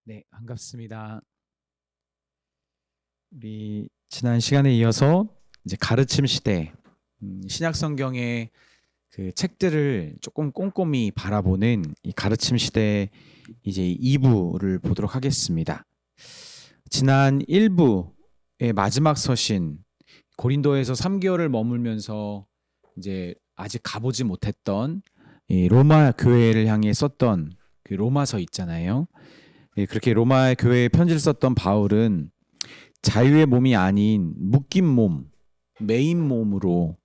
네, 반갑습니다. 우리 지난 시간에 이어서 이제 가르침 시대, 신약 성경의 그 책들을 조금 꼼꼼히 바라보는 이 가르침 시대 이제 2부를 보도록 하겠습니다. 지난 1부의 마지막 서신 고린도에서 3개월을 머물면서 이제 아직 가보지 못했던 이 로마 교회를 향해 썼던 그 로마서 있잖아요. 그렇게 로마 교회에 편지를 썼던 바울은 자유의 몸이 아닌 묶인 몸, 메인 몸으로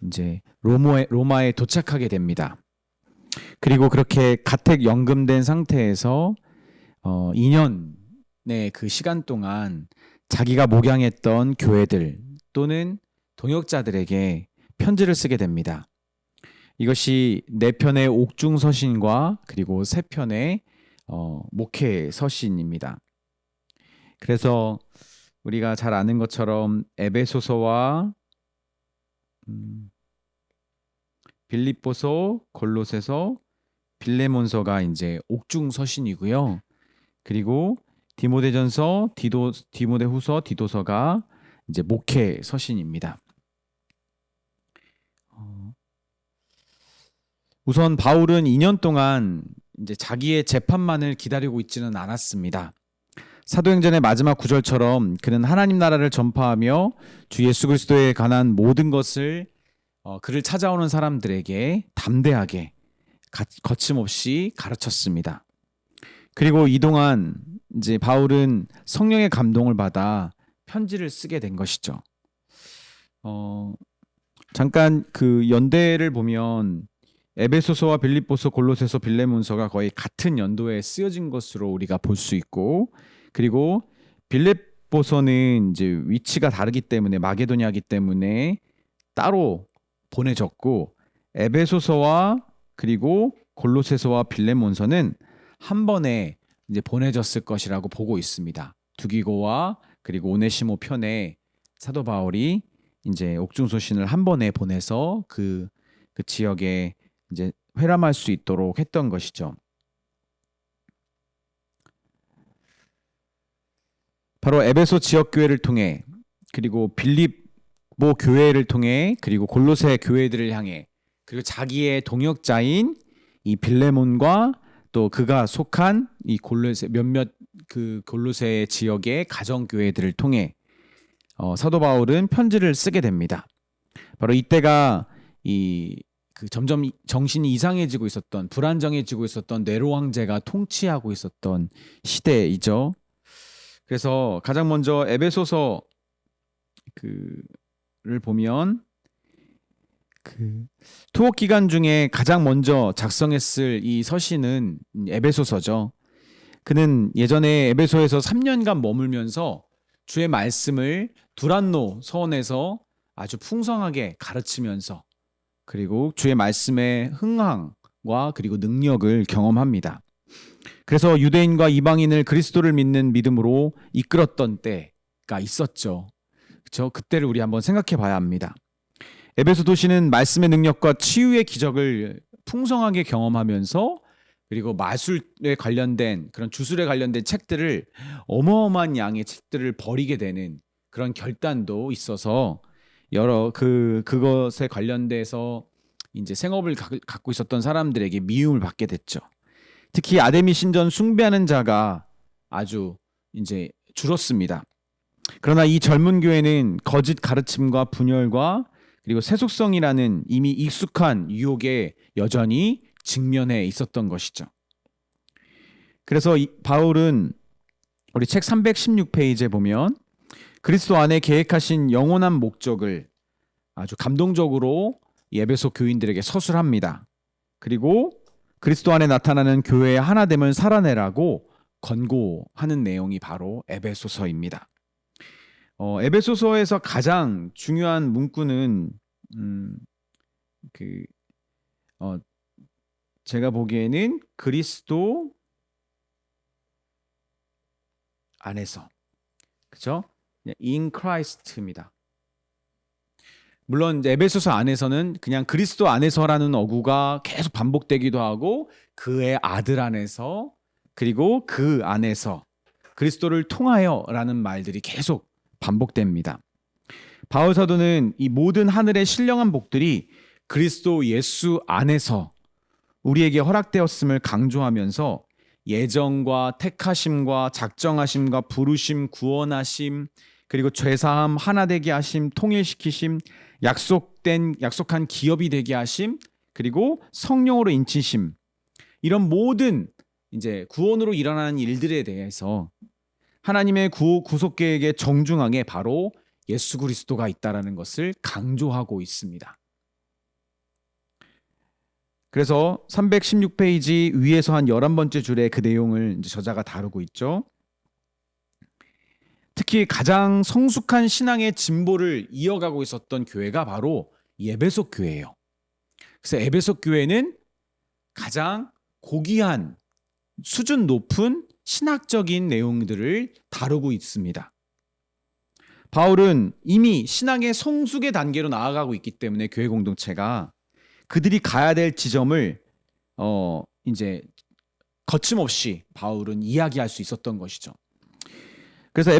이제 로마에 도착하게 됩니다. 그리고 그렇게 가택 연금된 상태에서 2년의 그 시간 동안 자기가 목양했던 교회들 또는 동역자들에게 편지를 쓰게 됩니다. 이것이 4편의 옥중 서신과 그리고 3편의 목회 서신입니다. 그래서 우리가 잘 아는 것처럼 에베소서와 빌립보서, 골로새서, 빌레몬서가 이제 옥중 서신이고요. 그리고 디모데전서, 디모데후서, 디도서가 이제 목회 서신입니다. 우선 바울은 2년 동안 이제 자기의 재판만을 기다리고 있지는 않았습니다. 사도행전의 마지막 구절처럼 그는 하나님 나라를 전파하며 주 예수 그리스도에 관한 모든 것을 그를 찾아오는 사람들에게 담대하게 거침없이 가르쳤습니다. 그리고 이동안 이제 바울은 성령의 감동을 받아 편지를 쓰게 된 것이죠. 잠깐 그 연대를 보면 에베소서와 빌립보서, 골로새서, 빌레몬서가 거의 같은 연도에 쓰여진 것으로 우리가 볼 수 있고, 그리고 빌립보서는 이제 위치가 다르기 때문에 마게도냐이기 때문에 따로 보내졌고, 에베소서와 그리고 골로새서와 빌레몬서는 한 번에 이제 보내졌을 것이라고 보고 있습니다. 두기고와 그리고 오네시모 편에 사도 바울이 이제 옥중서신을 한 번에 보내서 그 지역에 이제 회람할 수 있도록 했던 것이죠. 바로 에베소 지역 교회를 통해, 그리고 빌립보 교회를 통해, 그리고 골로새 교회들을 향해, 그리고 자기의 동역자인 이 빌레몬과 또 그가 속한 이 골로새 몇몇 그 골로새 지역의 가정 교회들을 통해 사도 바울은 편지를 쓰게 됩니다. 바로 이때가 점점 정신이 이상해지고 있었던, 불안정해지고 있었던 네로 황제가 통치하고 있었던 시대이죠. 그래서 가장 먼저 에베소서 를 보면 투옥 기간 중에 가장 먼저 작성했을 이 서신은 에베소서죠. 그는 예전에 에베소에서 3년간 머물면서 주의 말씀을 두란노 서원에서 아주 풍성하게 가르치면서, 그리고 주의 말씀의 흥황과 그리고 능력을 경험합니다. 그래서 유대인과 이방인을 그리스도를 믿는 믿음으로 이끌었던 때가 있었죠. 그렇죠? 그때를 우리 한번 생각해 봐야 합니다. 에베소 도시는 말씀의 능력과 치유의 기적을 풍성하게 경험하면서, 그리고 마술에 관련된 그런 주술에 관련된 책들을, 어마어마한 양의 책들을 버리게 되는 그런 결단도 있어서 여러 그것에 관련돼서 이제 생업을 갖고 있었던 사람들에게 미움을 받게 됐죠. 특히 아데미 신전 숭배하는 자가 아주 이제 줄었습니다. 그러나 이 젊은 교회는 거짓 가르침과 분열과 그리고 세속성이라는 이미 익숙한 유혹에 여전히 직면해 있었던 것이죠. 그래서 바울은 우리 책 316페이지에 보면 그리스도 안에 계획하신 영원한 목적을 아주 감동적으로 에베소 교인들에게 서술합니다. 그리고 그리스도 안에 나타나는 교회의 하나됨을 살아내라고 권고하는 내용이 바로 에베소서입니다. 에베소서에서 가장 중요한 문구는 제가 보기에는 그리스도 안에서, 그렇죠? In Christ입니다. 물론 에베소서 안에서는 그냥 그리스도 안에서라는 어구가 계속 반복되기도 하고, 그의 아들 안에서, 그리고 그 안에서, 그리스도를 통하여라는 말들이 계속 반복됩니다. 바울 사도는 이 모든 하늘의 신령한 복들이 그리스도 예수 안에서 우리에게 허락되었음을 강조하면서 예정과 택하심과 작정하심과 부르심, 구원하심, 그리고 죄사함, 하나 되게 하심, 통일시키심, 약속한 기업이 되게 하심, 그리고 성령으로 인치심, 이런 모든 이제 구원으로 일어나는 일들에 대해서 하나님의 구속 계획의 정중앙에 바로 예수 그리스도가 있다라는 것을 강조하고 있습니다. 그래서 316페이지 위에서 한 11번째 줄에 그 내용을 이제 저자가 다루고 있죠. 특히 가장 성숙한 신앙의 진보를 이어가고 있었던 교회가 바로 에베소 교회예요. 그래서 에베소 교회는 가장 고귀한 수준 높은 신학적인 내용들을 다루고 있습니다. 바울은 이미 신앙의 성숙의 단계로 나아가고 있기 때문에 교회 공동체가 그들이 가야 될 지점을 이제 거침없이 바울은 이야기할 수 있었던 것이죠. 그래서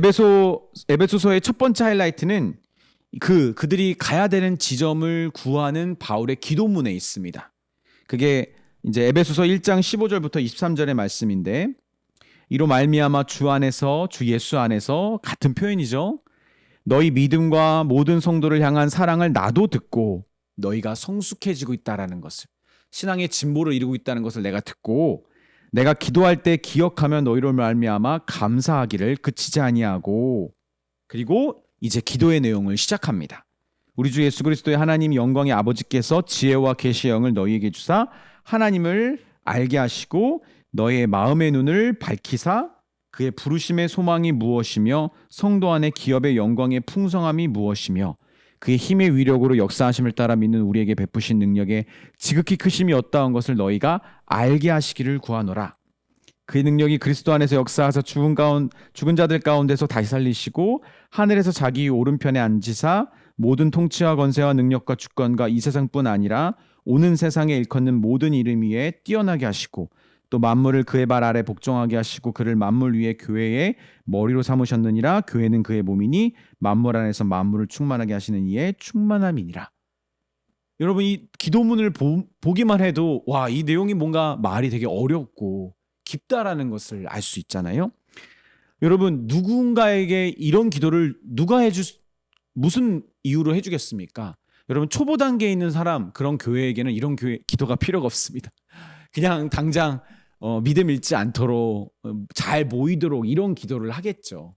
에베소서의 첫 번째 하이라이트는 그들이 가야 되는 지점을 구하는 바울의 기도문에 있습니다. 그게 이제 에베소서 1장 15절부터 23절의 말씀인데, 이로 말미암아 주 안에서, 주 예수 안에서, 같은 표현이죠. 너희 믿음과 모든 성도를 향한 사랑을 나도 듣고 너희가 성숙해지고 있다라는 것을, 신앙의 진보를 이루고 있다는 것을 내가 듣고 내가 기도할 때 기억하며 너희로 말미암아 감사하기를 그치지 아니하고, 그리고 이제 기도의 내용을 시작합니다. 우리 주 예수 그리스도의 하나님 영광의 아버지께서 지혜와 계시의 영을 너희에게 주사 하나님을 알게 하시고 너희의 마음의 눈을 밝히사 그의 부르심의 소망이 무엇이며 성도 안의 기업의 영광의 풍성함이 무엇이며 그의 힘의 위력으로 역사하심을 따라 믿는 우리에게 베푸신 능력의 지극히 크심이 어떠한 것을 너희가 알게 하시기를 구하노라. 그의 능력이 그리스도 안에서 역사하사 죽은 자들 가운데서 다시 살리시고 하늘에서 자기 오른편에 앉으사 모든 통치와 권세와 능력과 주권과 이 세상뿐 아니라 오는 세상에 일컫는 모든 이름 위에 뛰어나게 하시고 또 만물을 그의 발 아래 복종하게 하시고 그를 만물 위에 교회의 머리로 삼으셨느니라. 교회는 그의 몸이니 만물 안에서 만물을 충만하게 하시는 이의 충만함이니라. 여러분, 이 기도문을 보기만 해도 와, 이 내용이 뭔가 말이 되게 어렵고 깊다라는 것을 알 수 있잖아요. 여러분, 누군가에게 이런 기도를 누가 무슨 이유로 해주겠습니까? 여러분, 초보 단계에 있는 사람, 그런 교회에게는 이런 기도가 필요가 없습니다. 그냥 당장 믿음 잃지 않도록 잘 모이도록 이런 기도를 하겠죠.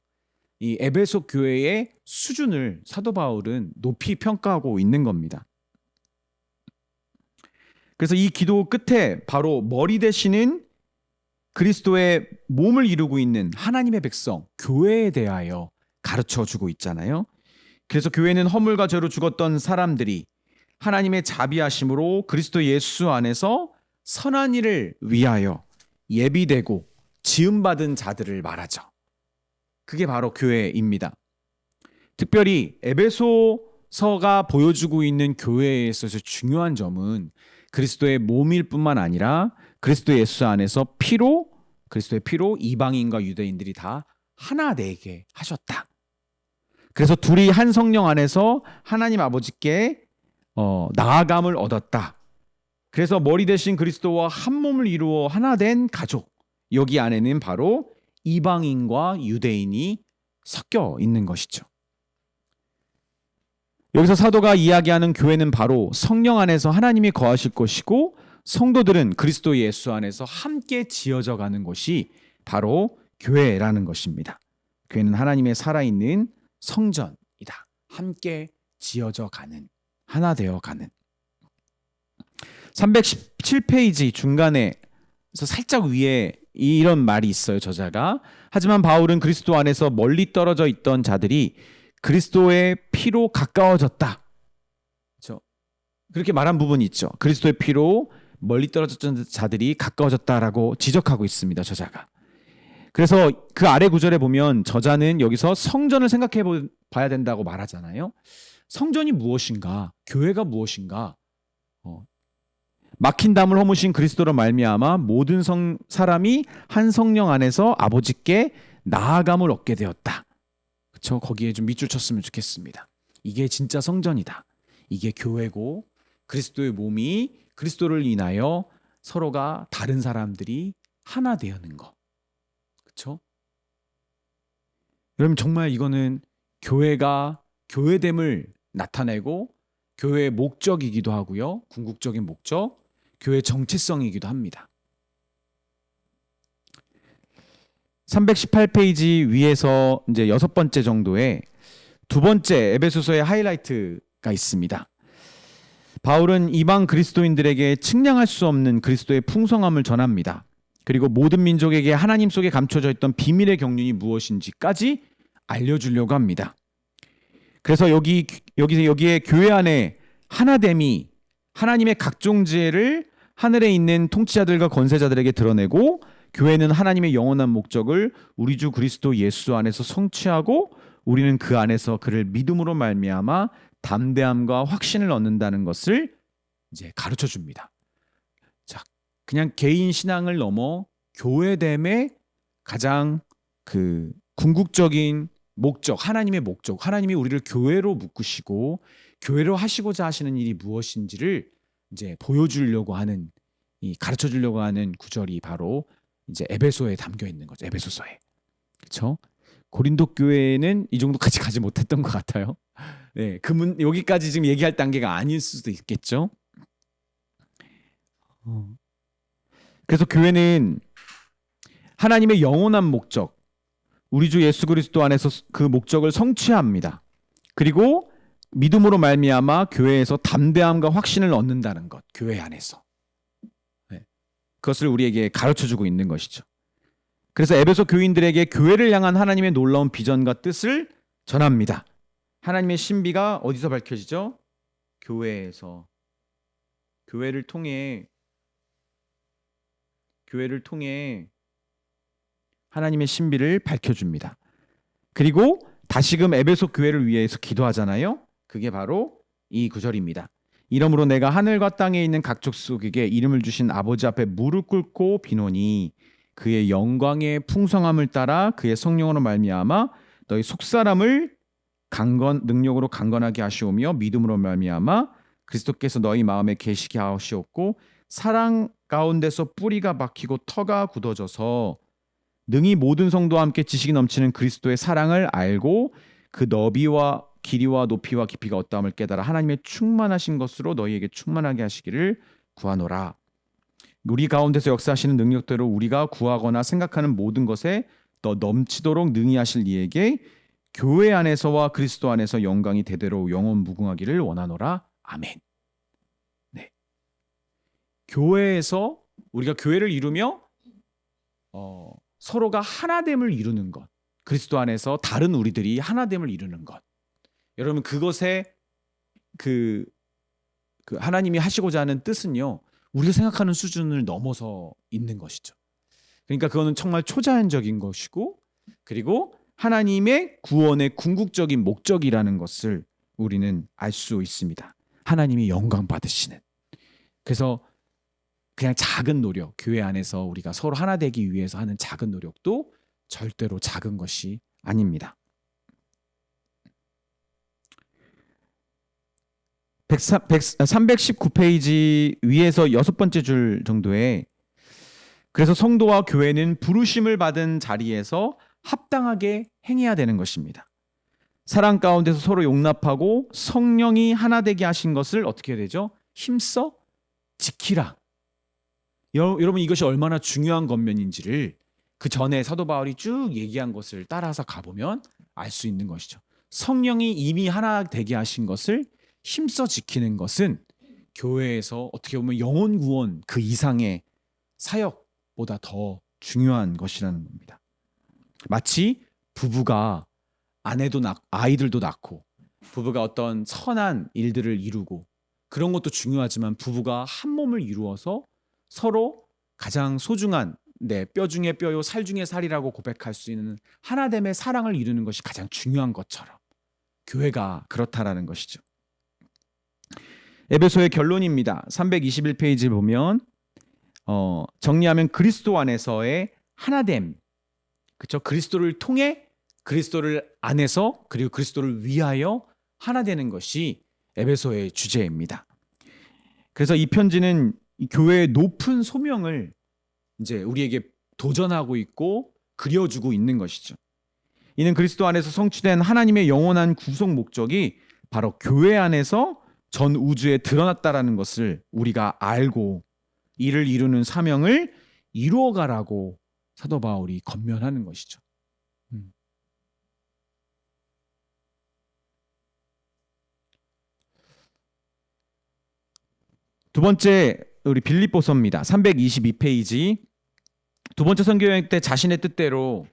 이 에베소 교회의 수준을 사도 바울은 높이 평가하고 있는 겁니다. 그래서 이 기도 끝에 바로 머리 되시는 그리스도의 몸을 이루고 있는 하나님의 백성, 교회에 대하여 가르쳐주고 있잖아요. 그래서 교회는 허물과 죄로 죽었던 사람들이 하나님의 자비하심으로 그리스도 예수 안에서 선한 일을 위하여 예비되고 지음받은 자들을 말하죠. 그게 바로 교회입니다. 특별히 에베소서가 보여주고 있는 교회에 있어서 중요한 점은 그리스도의 몸일 뿐만 아니라 그리스도 예수 안에서 그리스도의 피로 이방인과 유대인들이 다 하나 되게 하셨다. 그래서 둘이 한 성령 안에서 하나님 아버지께 나아감을 얻었다. 그래서 머리 대신 그리스도와 한 몸을 이루어 하나 된 가족, 여기 안에는 바로 이방인과 유대인이 섞여 있는 것이죠. 여기서 사도가 이야기하는 교회는 바로 성령 안에서 하나님이 거하실 것이고 성도들은 그리스도 예수 안에서 함께 지어져 가는 것이 바로 교회라는 것입니다. 교회는 하나님의 살아있는 성전이다. 함께 지어져 가는, 하나 되어 가는. 317페이지 중간에 살짝 위에 이런 말이 있어요. 저자가. 하지만 바울은 그리스도 안에서 멀리 떨어져 있던 자들이 그리스도의 피로 가까워졌다. 그렇죠? 그렇게 말한 부분이 있죠. 그리스도의 피로 멀리 떨어졌던 자들이 가까워졌다라고 지적하고 있습니다. 저자가. 그래서 그 아래 구절에 보면 저자는 여기서 성전을 생각해 봐야 된다고 말하잖아요. 성전이 무엇인가? 교회가 무엇인가? 막힌 담을 허무신 그리스도로 말미암아 모든 사람이 한 성령 안에서 아버지께 나아감을 얻게 되었다. 그렇죠? 거기에 좀 밑줄 쳤으면 좋겠습니다. 이게 진짜 성전이다. 이게 교회고 그리스도의 몸이 그리스도를 인하여 서로가 다른 사람들이 하나 되는 거. 그렇죠? 여러분 정말 이거는 교회가 교회됨을 나타내고 교회의 목적이기도 하고요. 궁극적인 목적, 교회 정체성이기도 합니다. 318페이지 위에서 이제 6번째 정도에 두 번째 에베소서의 하이라이트가 있습니다. 바울은 이방 그리스도인들에게 측량할 수 없는 그리스도의 풍성함을 전합니다. 그리고 모든 민족에게 하나님 속에 감춰져 있던 비밀의 경륜이 무엇인지까지 알려주려고 합니다. 그래서 여기에 교회 안에 하나됨이 하나님의 각종 지혜를 하늘에 있는 통치자들과 권세자들에게 드러내고 교회는 하나님의 영원한 목적을 우리 주 그리스도 예수 안에서 성취하고 우리는 그 안에서 그를 믿음으로 말미암아 담대함과 확신을 얻는다는 것을 이제 가르쳐 줍니다. 자, 그냥 개인 신앙을 넘어 교회됨의 가장 그 궁극적인 목적, 하나님의 목적, 하나님이 우리를 교회로 묶으시고 교회로 하시고자 하시는 일이 무엇인지를 이제 보여주려고 하는, 이 가르쳐 주려고 하는 구절이 바로 이제 에베소에 담겨 있는 거죠. 에베소서에. 그렇죠? 고린도 교회는 이 정도까지 가지 못했던 것 같아요. 네, 여기까지 지금 얘기할 단계가 아닐 수도 있겠죠. 그래서 교회는 하나님의 영원한 목적, 우리 주 예수 그리스도 안에서 그 목적을 성취합니다. 그리고 믿음으로 말미암아 교회에서 담대함과 확신을 얻는다는 것, 교회 안에서. 네, 그것을 우리에게 가르쳐주고 있는 것이죠. 그래서 에베소 교인들에게 교회를 향한 하나님의 놀라운 비전과 뜻을 전합니다. 하나님의 신비가 어디서 밝혀지죠? 교회에서. 교회를 통해 하나님의 신비를 밝혀줍니다. 그리고 다시금 에베소 교회를 위해서 기도하잖아요. 그게 바로 이 구절입니다. 이러므로 내가 하늘과 땅에 있는 각 족속에게 이름을 주신 아버지 앞에 무릎 꿇고 비노니 그의 영광의 풍성함을 따라 그의 성령으로 말미암아 너희 속사람을 능력으로 강건하게 하시오며 믿음으로 말미암아 그리스도께서 너희 마음에 계시게 하시옵고 사랑 가운데서 뿌리가 박히고 터가 굳어져서 능히 모든 성도와 함께 지식이 넘치는 그리스도의 사랑을 알고 그 너비와 길이와 높이와 깊이가 어떠함을 깨달아 하나님의 충만하신 것으로 너희에게 충만하게 하시기를 구하노라. 우리 가운데서 역사하시는 능력대로 우리가 구하거나 생각하는 모든 것에 더 넘치도록 능히 하실 이에게 교회 안에서와 그리스도 안에서 영광이 대대로 영원 무궁하기를 원하노라. 아멘. 네. 교회에서 우리가 교회를 이루며 서로가 하나됨을 이루는 것, 그리스도 안에서 다른 우리들이 하나됨을 이루는 것. 여러분 그것에 그 하나님이 하시고자 하는 뜻은요, 우리가 생각하는 수준을 넘어서 있는 것이죠. 그러니까 그거는 정말 초자연적인 것이고, 그리고 하나님의 구원의 궁극적인 목적이라는 것을 우리는 알 수 있습니다. 하나님이 영광 받으시는. 그래서 그냥 작은 노력, 교회 안에서 우리가 서로 하나 되기 위해서 하는 작은 노력도 절대로 작은 것이 아닙니다. 319페이지 위에서 6번째 줄 정도에 그래서 성도와 교회는 부르심을 받은 자리에서 합당하게 행해야 되는 것입니다. 사랑 가운데서 서로 용납하고 성령이 하나 되게 하신 것을 어떻게 해야 되죠? 힘써 지키라. 여러분 이것이 얼마나 중요한 권면인지를 그 전에 사도 바울이 쭉 얘기한 것을 따라서 가보면 알 수 있는 것이죠. 성령이 이미 하나 되게 하신 것을 힘써 지키는 것은 교회에서 어떻게 보면 영혼 구원 그 이상의 사역보다 더 중요한 것이라는 겁니다. 마치 부부가 아내도 아이들도 낳고 부부가 어떤 선한 일들을 이루고 그런 것도 중요하지만 부부가 한 몸을 이루어서 서로 가장 소중한 내 뼈 중에 뼈요 살 중에 살이라고 고백할 수 있는 하나됨의 사랑을 이루는 것이 가장 중요한 것처럼 교회가 그렇다라는 것이죠. 에베소의 결론입니다. 321페이지 보면 정리하면 그리스도 안에서의 하나됨, 그렇죠? 그리스도를 통해 그리스도를 안에서 그리고 그리스도를 위하여 하나 되는 것이 에베소의 주제입니다. 그래서 이 편지는 이 교회의 높은 소명을 이제 우리에게 도전하고 있고 그려주고 있는 것이죠. 이는 그리스도 안에서 성취된 하나님의 영원한 구속 목적이 바로 교회 안에서 전 우주에 드러났다라는 것을 우리가 알고 이를 이루는 사명을 이루어가라고 사도 바울이 권면하는 것이죠. 두 번째 우리 빌립보서입니다. 322페이지. 두 번째 선교여행 때 자신의 뜻대로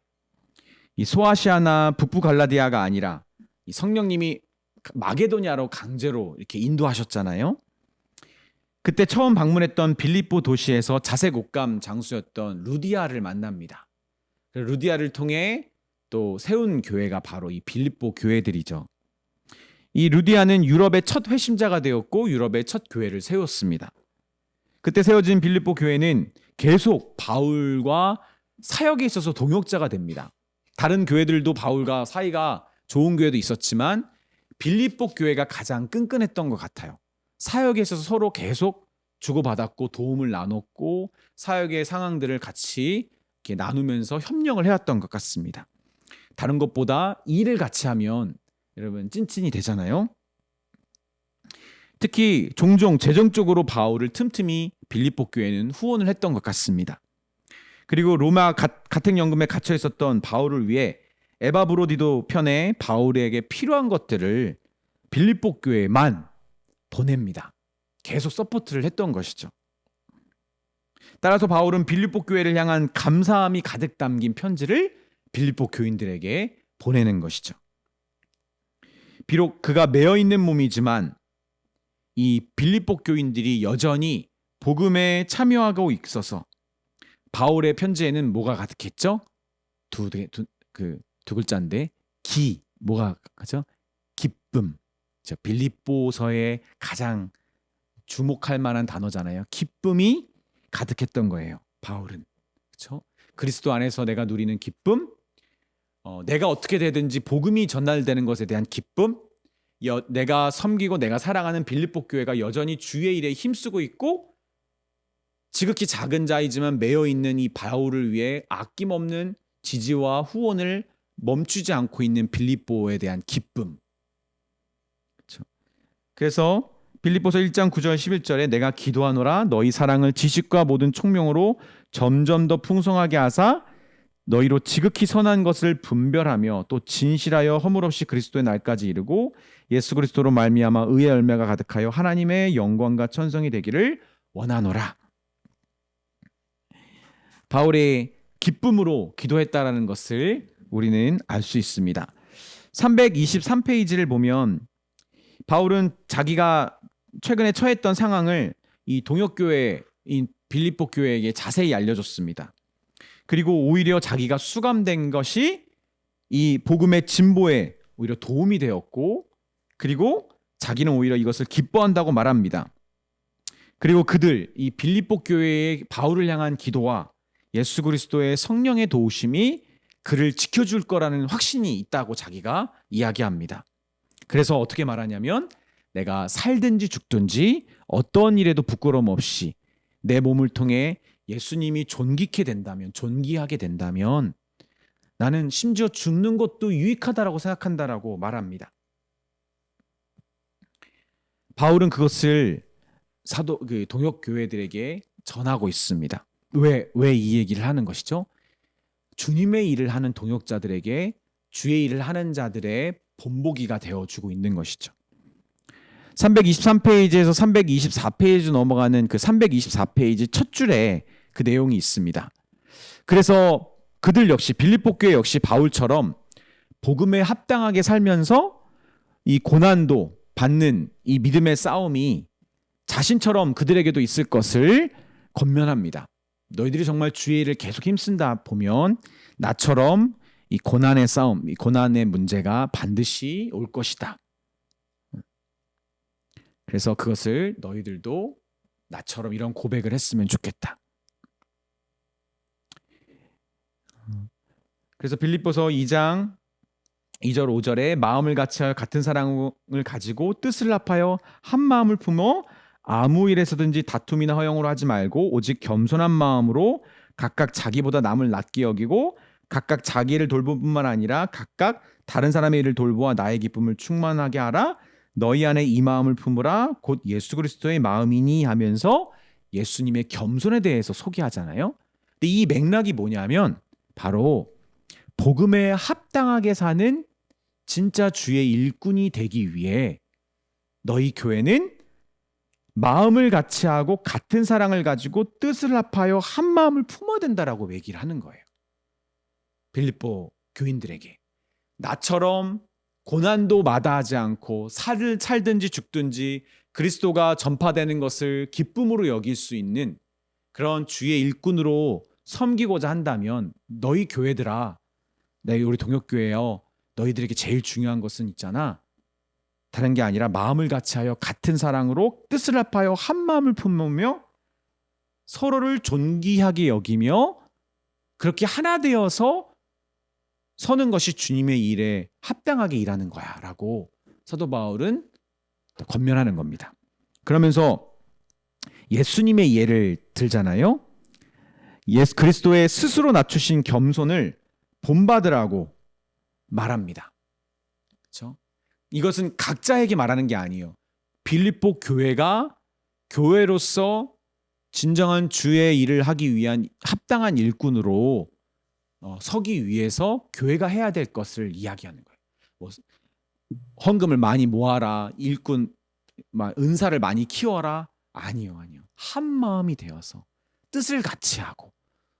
이 소아시아나 북부 갈라디아가 아니라 이 성령님이 마게도냐로 강제로 이렇게 인도하셨잖아요. 그때 처음 방문했던 빌립보 도시에서 자색 옷감 장수였던 루디아를 만납니다. 루디아를 통해 또 세운 교회가 바로 이 빌립보 교회들이죠. 이 루디아는 유럽의 첫 회심자가 되었고 유럽의 첫 교회를 세웠습니다. 그때 세워진 빌립보 교회는 계속 바울과 사역에 있어서 동역자가 됩니다. 다른 교회들도 바울과 사이가 좋은 교회도 있었지만 빌립보 교회가 가장 끈끈했던 것 같아요. 사역에 있어서 서로 계속 주고받았고 도움을 나눴고 사역의 상황들을 같이 이렇게 나누면서 협력을 해왔던 것 같습니다. 다른 것보다 일을 같이 하면 여러분 찐찐이 되잖아요. 특히 종종 재정적으로 바울을 틈틈이 빌립보 교회는 후원을 했던 것 같습니다. 그리고 로마 가택연금에 갇혀 있었던 바울을 위해 에바브로디도 편에 바울에게 필요한 것들을 빌립보 교회만 보냅니다. 계속 서포트를 했던 것이죠. 따라서 바울은 빌립보 교회를 향한 감사함이 가득 담긴 편지를 빌립보 교인들에게 보내는 것이죠. 비록 그가 매여 있는 몸이지만 이 빌립보 교인들이 여전히 복음에 참여하고 있어서 바울의 편지에는 뭐가 가득했죠? 두 글자인데 뭐가 가죠? 기쁨. 빌립보서의 가장 주목할 만한 단어잖아요. 기쁨이 가득했던 거예요. 바울은. 그렇죠? 그리스도 안에서 내가 누리는 기쁨, 내가 어떻게 되든지 복음이 전달되는 것에 대한 기쁨, 내가 섬기고 내가 사랑하는 빌립보 교회가 여전히 주의 일에 힘쓰고 있고 지극히 작은 자이지만 매여 있는 이 바울을 위해 아낌없는 지지와 후원을 멈추지 않고 있는 빌립보에 대한 기쁨. 그렇죠? 그래서 빌립보서 1장 9절 11절에 내가 기도하노라 너희 사랑을 지식과 모든 총명으로 점점 더 풍성하게 하사 너희로 지극히 선한 것을 분별하며 또 진실하여 허물없이 그리스도의 날까지 이르고 예수 그리스도로 말미암아 의의 열매가 가득하여 하나님의 영광과 천성이 되기를 원하노라. 바울의 기쁨으로 기도했다라는 것을 우리는 알 수 있습니다. 323페이지를 보면 바울은 자기가 최근에 처했던 상황을 이 동역교회인 빌립보 교회에게 자세히 알려줬습니다. 그리고 오히려 자기가 수감된 것이 이 복음의 진보에 오히려 도움이 되었고 그리고 자기는 오히려 이것을 기뻐한다고 말합니다. 그리고 그들 이 빌립보 교회의 바울을 향한 기도와 예수 그리스도의 성령의 도우심이 그를 지켜줄 거라는 확신이 있다고 자기가 이야기합니다. 그래서 어떻게 말하냐면 내가 살든지 죽든지 어떤 일에도 부끄러움 없이 내 몸을 통해 예수님이 존귀하게 된다면 나는 심지어 죽는 것도 유익하다라고 생각한다라고 말합니다. 바울은 그것을 동역 교회들에게 전하고 있습니다. 왜 이 얘기를 하는 것이죠? 주님의 일을 하는 동역자들에게 주의 일을 하는 자들의 본보기가 되어주고 있는 것이죠. 323페이지에서 324페이지 넘어가는 그 324페이지 첫 줄에 그 내용이 있습니다. 그래서 그들 역시 빌립보 교회 역시 바울처럼 복음에 합당하게 살면서 이 고난도 받는 이 믿음의 싸움이 자신처럼 그들에게도 있을 것을 권면합니다. 너희들이 정말 주의 일을 계속 힘쓴다 보면 나처럼 이 고난의 싸움, 이 고난의 문제가 반드시 올 것이다. 그래서 그것을 너희들도 나처럼 이런 고백을 했으면 좋겠다. 그래서 빌립보서 2장 2절 5절에 마음을 같이하여 같은 사랑을 가지고 뜻을 합하여 한 마음을 품어 아무 일에서든지 다툼이나 허영으로 하지 말고 오직 겸손한 마음으로 각각 자기보다 남을 낮게 여기고 각각 자기를 돌볼 뿐만 아니라 각각 다른 사람의 일을 돌보아 나의 기쁨을 충만하게 하라. 너희 안에 이 마음을 품으라. 곧 예수 그리스도의 마음이니 하면서 예수님의 겸손에 대해서 소개하잖아요. 근데 이 맥락이 뭐냐면 바로 복음에 합당하게 사는 진짜 주의 일꾼이 되기 위해 너희 교회는 마음을 같이 하고 같은 사랑을 가지고 뜻을 합하여 한 마음을 품어야 된다라고 얘기를 하는 거예요. 빌립보 교인들에게 나처럼 고난도 마다하지 않고 살든지 죽든지 그리스도가 전파되는 것을 기쁨으로 여길 수 있는 그런 주의 일꾼으로 섬기고자 한다면 너희 교회들아, 우리 동역교회요, 너희들에게 제일 중요한 것은 있잖아. 다른 게 아니라 마음을 같이 하여 같은 사랑으로 뜻을 합하여 한 마음을 품으며 서로를 존귀하게 여기며 그렇게 하나 되어서 서는 것이 주님의 일에 합당하게 일하는 거야 라고 사도 바울은 권면하는 겁니다. 그러면서 예수님의 예를 들잖아요. 예수 그리스도의 스스로 낮추신 겸손을 본받으라고 말합니다. 그렇죠? 이것은 각자에게 말하는 게 아니에요. 빌립보 교회가 교회로서 진정한 주의 일을 하기 위한 합당한 일꾼으로 서기 위해서 교회가 해야 될 것을 이야기하는 거예요. 뭐, 헌금을 많이 모아라, 일꾼 은사를 많이 키워라. 아니요. 한 마음이 되어서 뜻을 같이 하고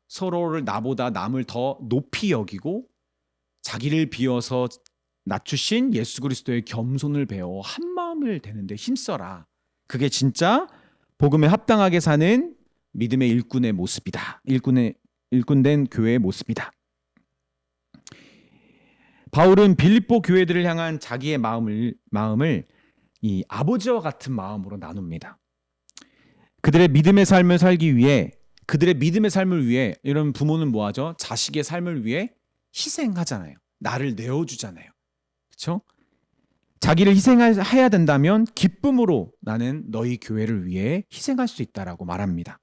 서로를 나보다 남을 더 높이 여기고 자기를 비워서 낮추신 예수 그리스도의 겸손을 배워 한 마음을 되는데 힘써라. 그게 진짜 복음에 합당하게 사는 믿음의 일꾼의 모습이다. 일꾼된 교회의 모습이다. 바울은 빌립보 교회들을 향한 자기의 마음을 이 아버지와 같은 마음으로 나눕니다. 그들의 믿음의 삶을 살기 위해, 그들의 믿음의 삶을 위해, 이런 부모는 뭐하죠? 자식의 삶을 위해 희생하잖아요. 나를 내어주잖아요. 그렇죠? 자기를 희생해야 된다면 기쁨으로 나는 너희 교회를 위해 희생할 수 있다라고 말합니다.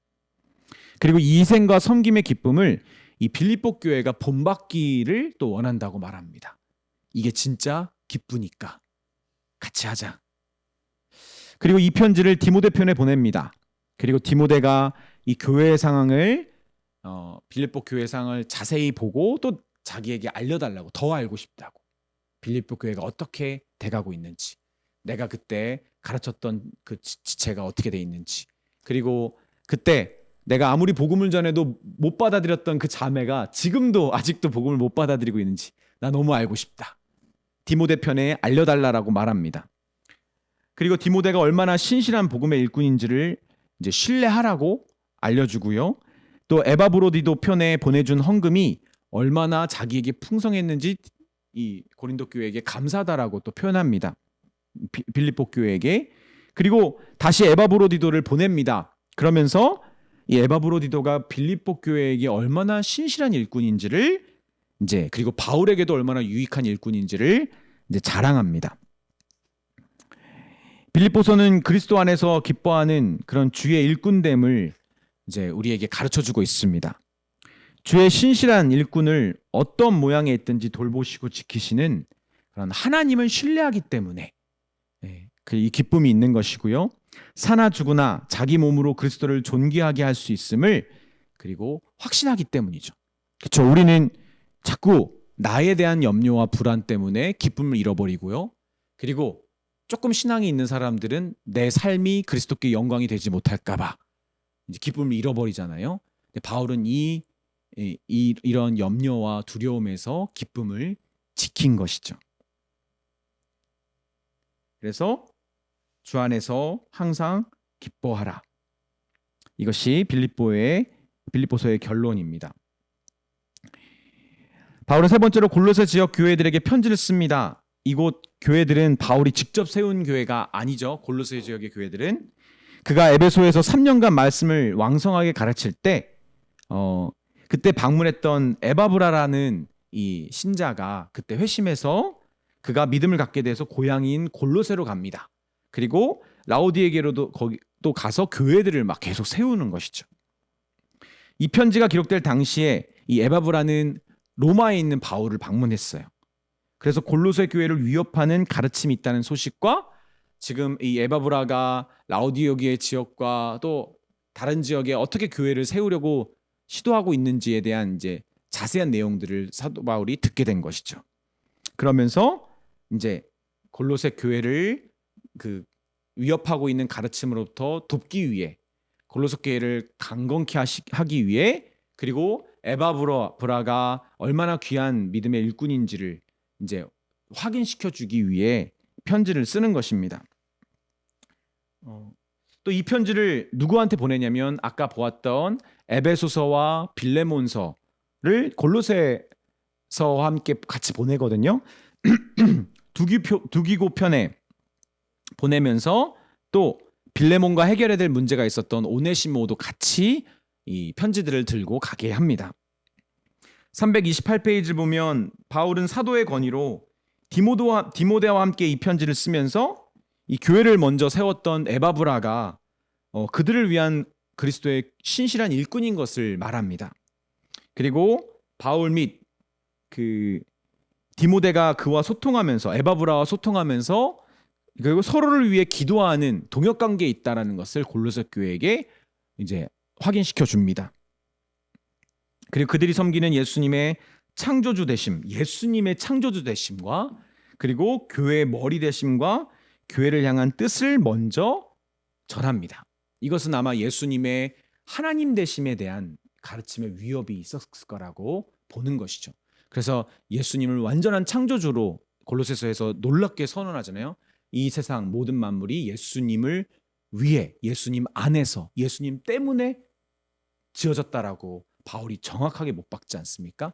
그리고 이 희생과 섬김의 기쁨을 이 빌립보 교회가 본받기를 또 원한다고 말합니다. 이게 진짜 기쁘니까 같이 하자. 그리고 이 편지를 디모데 편에 보냅니다. 그리고 디모데가 이 교회의 상황을 빌립보 교회 상황을 자세히 보고 또 자기에게 알려달라고, 더 알고 싶다고, 빌립보 교회가 어떻게 돼가고 있는지, 내가 그때 가르쳤던 그 지체가 어떻게 돼 있는지, 그리고 그때 내가 아무리 복음을 전해도 못 받아들였던 그 자매가 지금도 아직도 복음을 못 받아들이고 있는지 나 너무 알고 싶다. 디모데 편에 알려달라라고 말합니다. 그리고 디모데가 얼마나 신실한 복음의 일꾼인지를 이제 신뢰하라고 알려주고요. 또 에바브로디도 편에 보내준 헌금이 얼마나 자기에게 풍성했는지 이 고린도 교회에게 감사하다라고 또 표현합니다. 빌립보 교회에게. 그리고 다시 에바브로디도를 보냅니다. 그러면서 이 에바브로디도가 빌립보 교회에게 얼마나 신실한 일꾼인지를 이제, 그리고 바울에게도 얼마나 유익한 일꾼인지를 이제 자랑합니다. 빌립보서는 그리스도 안에서 기뻐하는 그런 주의 일꾼됨을 이제 우리에게 가르쳐주고 있습니다. 주의 신실한 일꾼을 어떤 모양에 있든지 돌보시고 지키시는 그런 하나님을 신뢰하기 때문에 이 기쁨이 있는 것이고요. 사나 죽으나 자기 몸으로 그리스도를 존귀하게 할 수 있음을 그리고 확신하기 때문이죠. 그렇죠. 우리는 자꾸 나에 대한 염려와 불안 때문에 기쁨을 잃어버리고요. 그리고 조금 신앙이 있는 사람들은 내 삶이 그리스도께 영광이 되지 못할까 봐 이제 기쁨을 잃어버리잖아요. 근데 바울은 이런 염려와 두려움에서 기쁨을 지킨 것이죠. 그래서 주 안에서 항상 기뻐하라. 이것이 빌립보서의 결론입니다. 바울은 세 번째로 골로새 지역 교회들에게 편지를 씁니다. 이곳 교회들은 바울이 직접 세운 교회가 아니죠. 골로새 지역의 교회들은. 그가 에베소에서 3년간 말씀을 왕성하게 가르칠 때 그때 방문했던 에바브라라는 이 신자가 그때 회심해서 그가 믿음을 갖게 돼서 고향인 골로새로 갑니다. 그리고 라오디게로도 거기 또 가서 교회들을 막 계속 세우는 것이죠. 이 편지가 기록될 당시에 이 에바브라는 로마에 있는 바울을 방문했어요. 그래서 골로새 교회를 위협하는 가르침이 있다는 소식과 지금 이 에바브라가 라오디게의 지역과 또 다른 지역에 어떻게 교회를 세우려고 시도하고 있는지에 대한 이제 자세한 내용들을 사도 바울이 듣게 된 것이죠. 그러면서 이제 골로새 교회를 그 위협하고 있는 가르침으로부터 돕기 위해 골로새 교회를 강건케 하기 위해 그리고 에바브라가 얼마나 귀한 믿음의 일꾼인지를 이제 확인시켜 주기 위해 편지를 쓰는 것입니다. 또 이 편지를 누구한테 보내냐면 아까 보았던 에베소서와 빌레몬서를 골로새서와 함께 같이 보내거든요. 두기고 편에 보내면서 또 빌레몬과 해결해야 될 문제가 있었던 오네시모도 같이 이 편지들을 들고 가게 합니다. 328페이지를 보면 바울은 사도의 권위로 디모데와 함께 이 편지를 쓰면서 이 교회를 먼저 세웠던 에바브라가 그들을 위한 그리스도의 신실한 일꾼인 것을 말합니다. 그리고 바울 및 그 디모데가 그와 소통하면서 에바브라와 소통하면서 그리고 서로를 위해 기도하는 동역 관계에 있다라는 것을 골로새 교회에게 이제 확인시켜 줍니다. 그리고 그들이 섬기는 예수님의 창조주 되심, 예수님의 창조주 되심과 그리고 교회의 머리 되심과 교회를 향한 뜻을 먼저 전합니다. 이것은 아마 예수님의 하나님 되심에 대한 가르침의 위협이 있었을 거라고 보는 것이죠. 그래서 예수님을 완전한 창조주로 골로새서에서 놀랍게 선언하잖아요. 이 세상 모든 만물이 예수님을 위해 예수님 안에서 예수님 때문에 지어졌다라고 바울이 정확하게 못 박지 않습니까?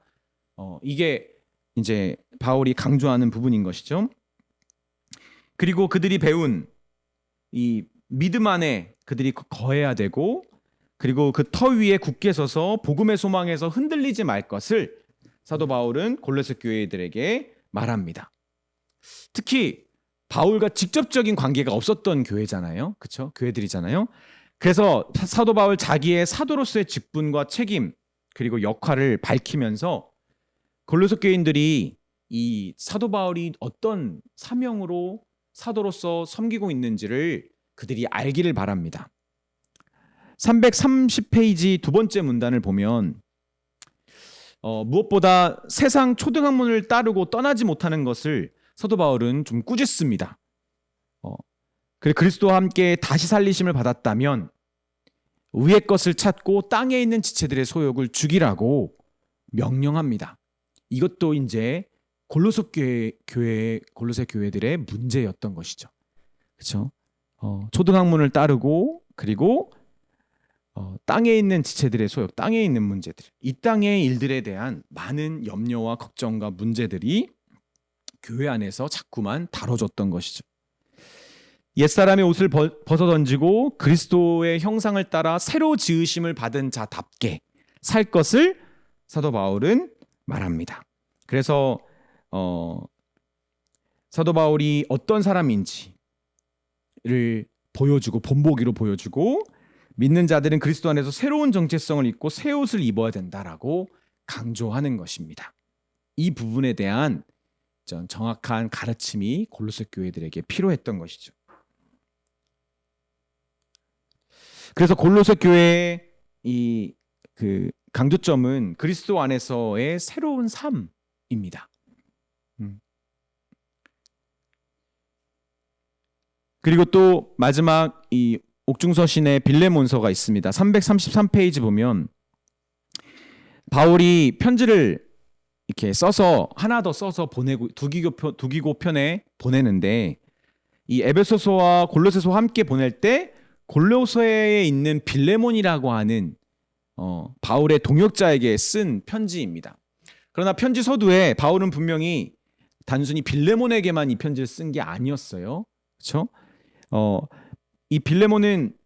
이게 이제 바울이 강조하는 부분인 것이죠. 그리고 그들이 배운 이 믿음 안에 그들이 거해야 되고 그리고 그 터 위에 굳게 서서 복음의 소망에서 흔들리지 말 것을 사도 바울은 골로새 교회들에게 말합니다. 특히 바울과 직접적인 관계가 없었던 교회잖아요. 그렇죠? 교회들이잖아요. 그래서 사도 바울 자기의 사도로서의 직분과 책임 그리고 역할을 밝히면서 골로새 교인들이 이 사도 바울이 어떤 사명으로 사도로서 섬기고 있는지를 그들이 알기를 바랍니다. 330페이지 두 번째 문단을 보면 무엇보다 세상 초등학문을 따르고 떠나지 못하는 것을 사도 바울은 좀 꾸짖습니다. 그리고 그리스도와 함께 다시 살리심을 받았다면 위의 것을 찾고 땅에 있는 지체들의 소욕을 죽이라고 명령합니다. 이것도 이제 골로새 교회들의 문제였던 것이죠. 그렇죠? 초등학문을 따르고 그리고 땅에 있는 지체들의 소욕, 땅에 있는 문제들, 이 땅의 일들에 대한 많은 염려와 걱정과 문제들이 교회 안에서 자꾸만 다뤄졌던 것이죠. 옛사람의 옷을 벗어 던지고 그리스도의 형상을 따라 새로 지으심을 받은 자답게 살 것을 사도 바울은 말합니다. 그래서 사도 바울이 어떤 사람인지를 보여주고 본보기로 보여주고 믿는 자들은 그리스도 안에서 새로운 정체성을 입고 새 옷을 입어야 된다라고 강조하는 것입니다. 이 부분에 대한 정확한 가르침이 골로새 교회들에게 필요했던 것이죠. 그래서 골로새 교회의 이 강조점은 그리스도 안에서의 새로운 삶입니다. 그리고 또 마지막 이 옥중서신의 빌레몬서가 있습니다. 333페이지 보면 바울이 편지를 이렇게 써서 하나 더 써서 보내고 두기고 편에 보내는데 이 에베소서와 골로새서와 함께 보낼 때 골로새에 있는 빌레몬이라고 하는 바울의 동역자에게 쓴 편지입니다. 그러나 편지 서두에 바울은 분명히 단순히 빌레몬에게만 이 편지를 쓴 게 아니었어요. 그렇죠? 이 빌레몬은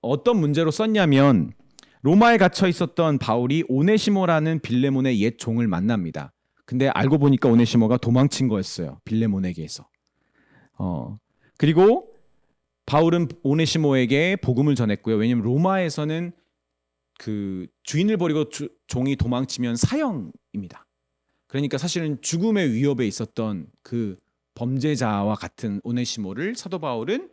어떤 문제로 썼냐면 로마에 갇혀 있었던 바울이 오네시모라는 빌레몬의 옛 종을 만납니다. 근데 알고 보니까 오네시모가 도망친 거였어요. 빌레몬에게서. 그리고 바울은 오네시모에게 복음을 전했고요. 왜냐하면 로마에서는 그 주인을 버리고 종이 도망치면 사형입니다. 그러니까 사실은 죽음의 위협에 있었던 그 범죄자와 같은 오네시모를 사도 바울은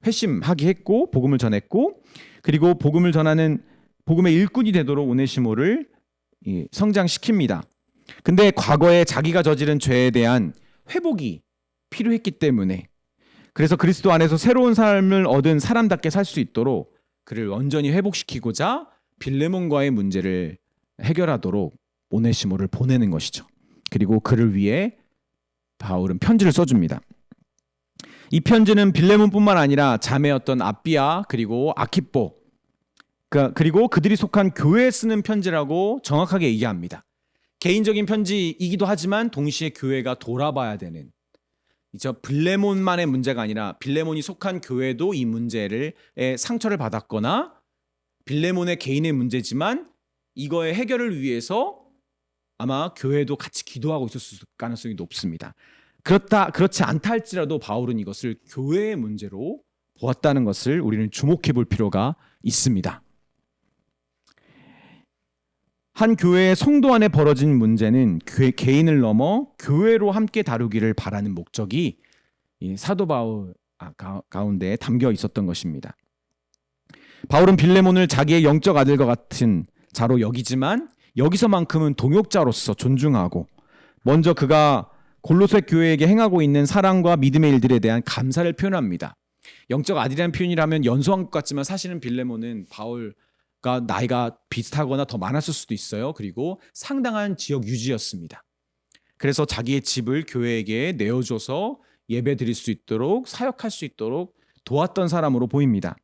회심하게 했고 복음을 전했고, 그리고 복음을 전하는 복음의 일꾼이 되도록 오네시모를 성장시킵니다. 근데 과거에 자기가 저지른 죄에 대한 회복이 필요했기 때문에, 그래서 그리스도 안에서 새로운 삶을 얻은 사람답게 살 수 있도록 그를 온전히 회복시키고자 빌레몬과의 문제를 해결하도록 오네시모를 보내는 것이죠. 그리고 그를 위해 바울은 편지를 써줍니다. 이 편지는 빌레몬뿐만 아니라 자매였던 아비아 그리고 아키포, 그리고 그들이 속한 교회에 쓰는 편지라고 정확하게 얘기합니다. 개인적인 편지이기도 하지만 동시에 교회가 돌아봐야 되는, 빌레몬만의 문제가 아니라 빌레몬이 속한 교회도 이 문제에 상처를 받았거나 빌레몬의 개인의 문제지만 이거의 해결을 위해서 아마 교회도 같이 기도하고 있었을 가능성이 높습니다. 그렇지 않다 할지라도 바울은 이것을 교회의 문제로 보았다는 것을 우리는 주목해 볼 필요가 있습니다. 한 교회의 성도 안에 벌어진 문제는 개인을 넘어 교회로 함께 다루기를 바라는 목적이 이 사도 바울 가운데 담겨 있었던 것입니다. 바울은 빌레몬을 자기의 영적 아들과 같은 자로 여기지만 여기서만큼은 동역자로서 존중하고, 먼저 그가 골로새 교회에게 행하고 있는 사랑과 믿음의 일들에 대한 감사를 표현합니다. 영적 아들이라는 표현이라면 연소한 것 같지만 사실은 빌레몬은 바울과 나이가 비슷하거나 더 많았을 수도 있어요. 그리고 상당한 지역 유지였습니다. 그래서 자기의 집을 교회에게 내어줘서 예배 드릴 수 있도록, 사역할 수 있도록 도왔던 사람으로 보입니다.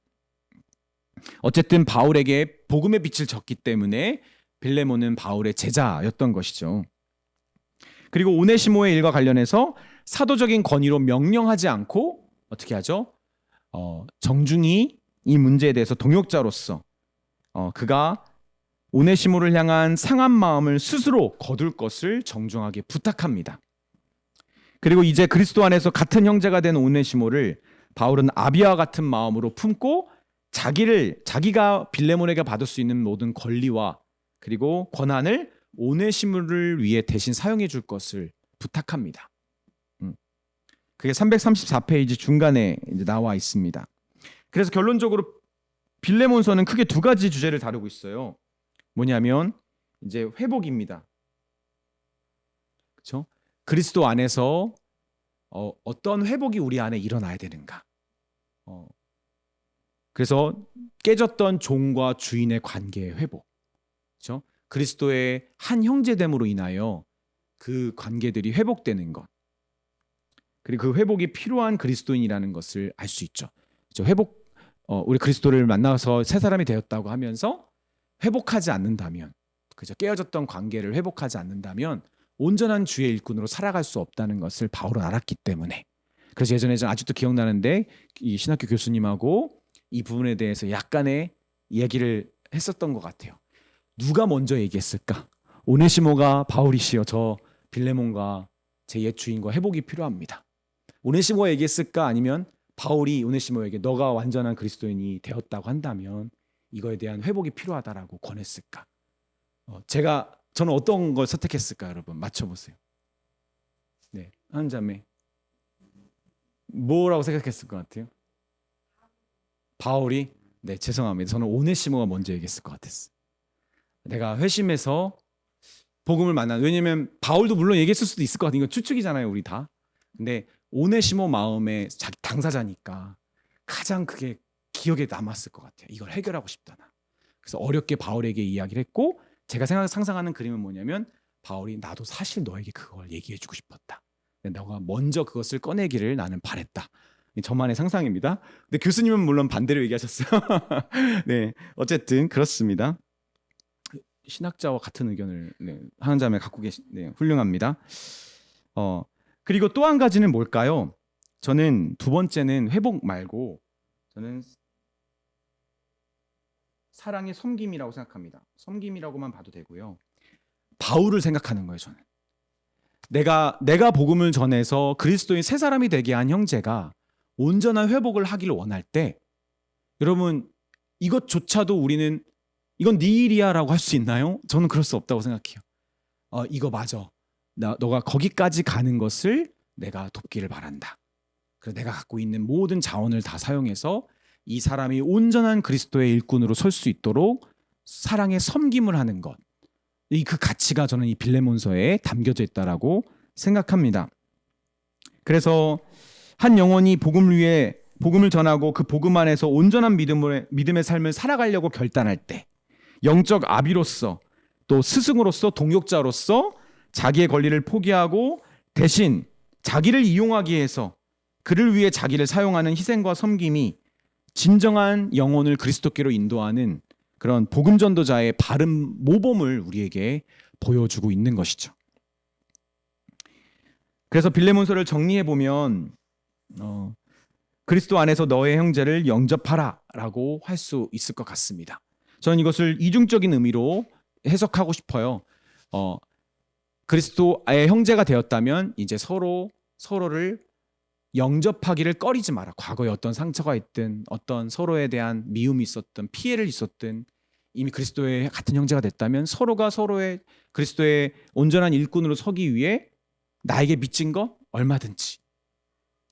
어쨌든 바울에게 복음의 빛을 줬기 때문에 빌레몬은 바울의 제자였던 것이죠. 그리고 오네시모의 일과 관련해서 사도적인 권위로 명령하지 않고 어떻게 하죠? 정중히 이 문제에 대해서 동역자로서 그가 오네시모를 향한 상한 마음을 스스로 거둘 것을 정중하게 부탁합니다. 그리고 이제 그리스도 안에서 같은 형제가 된 오네시모를 바울은 아비아와 같은 마음으로 품고 자기가 빌레몬에게 받을 수 있는 모든 권리와 그리고 권한을 오네시모를 위해 대신 사용해 줄 것을 부탁합니다. 그게 334페이지 중간에 이제 나와 있습니다. 그래서 결론적으로 빌레몬서는 크게 두 가지 주제를 다루고 있어요. 뭐냐면 이제 회복입니다. 그렇죠? 그리스도 안에서 어떤 회복이 우리 안에 일어나야 되는가? 그래서 깨졌던 종과 주인의 관계의 회복, 그렇죠? 그리스도의 한 형제됨으로 인하여 그 관계들이 회복되는 것, 그리고 그 회복이 필요한 그리스도인이라는 것을 알 수 있죠. 그렇죠? 우리 그리스도를 만나서 새 사람이 되었다고 하면서 회복하지 않는다면, 그죠? 깨어졌던 관계를 회복하지 않는다면 온전한 주의 일꾼으로 살아갈 수 없다는 것을 바울은 알았기 때문에, 그래서 예전에 전 아직도 기억나는데 이 신학교 교수님하고 이 부분에 대해서 약간의 얘기를 했었던 것 같아요. 누가 먼저 얘기했을까? 오네시모가 바울이시여, 저 빌레몬과 제 옛 주인과 회복이 필요합니다. 오네시모가 얘기했을까? 아니면 바울이 오네시모에게 너가 완전한 그리스도인이 되었다고 한다면 이거에 대한 회복이 필요하다라고 권했을까? 저는 어떤 걸 선택했을까? 여러분 맞춰보세요. 네, 한 자매 뭐라고 생각했을 것 같아요? 바울이? 네, 죄송합니다. 저는 오네시모가 먼저 얘기했을 것 같았어요. 내가 회심해서 복음을 왜냐면 바울도 물론 얘기했을 수도 있을 것 같아요. 이거 추측이잖아요, 우리 다. 근데 오네시모 마음에 자기 당사자니까 가장 그게 기억에 남았을 것 같아요. 이걸 해결하고 싶다 나. 그래서 어렵게 바울에게 이야기를 했고, 제가 상상하는 그림은 뭐냐면 바울이 나도 사실 너에게 그걸 얘기해주고 싶었다. 너가 먼저 그것을 꺼내기를 나는 바랬다. 저만의 상상입니다. 근데 교수님은 물론 반대로 얘기하셨어요. 네, 어쨌든 그렇습니다. 신학자와 같은 의견을 하는 자매 갖고 네, 훌륭합니다. 그리고 또 한 가지는 뭘까요? 저는 두 번째는 회복 말고 저는 사랑의 섬김이라고 생각합니다. 섬김이라고만 봐도 되고요. 바울을 생각하는 거예요, 저는. 내가 복음을 전해서 그리스도인 새 사람이 되게 한 형제가 온전한 회복을 하기를 원할 때, 여러분 이것조차도 우리는 이건 네 일이야라고 할 수 있나요? 저는 그럴 수 없다고 생각해요. 이거 맞아. 너가 거기까지 가는 것을 내가 돕기를 바란다. 그래서 내가 갖고 있는 모든 자원을 다 사용해서 이 사람이 온전한 그리스도의 일꾼으로 설 수 있도록 사랑의 섬김을 하는 것, 그 가치가 저는 이 빌레몬서에 담겨져 있다라고 생각합니다. 그래서 한 영혼이 복음을 전하고 그 복음 안에서 온전한 믿음의 삶을 살아가려고 결단할 때, 영적 아비로서 또 스승으로서 동역자로서 자기의 권리를 포기하고 대신 자기를 이용하기 위해서 그를 위해 자기를 사용하는 희생과 섬김이 진정한 영혼을 그리스도께로 인도하는 그런 복음 전도자의 바른 모범을 우리에게 보여주고 있는 것이죠. 그래서 빌레몬서를 정리해 보면 그리스도 안에서 너의 형제를 영접하라라고 할 수 있을 것 같습니다. 저는 이것을 이중적인 의미로 해석하고 싶어요. 그리스도의 형제가 되었다면 이제 서로를 영접하기를 꺼리지 마라. 과거에 어떤 상처가 있든 어떤 서로에 대한 미움이 있었든 피해를 있었든 이미 그리스도의 같은 형제가 됐다면 서로가 서로의 그리스도의 온전한 일꾼으로 서기 위해 나에게 빚진 거 얼마든지,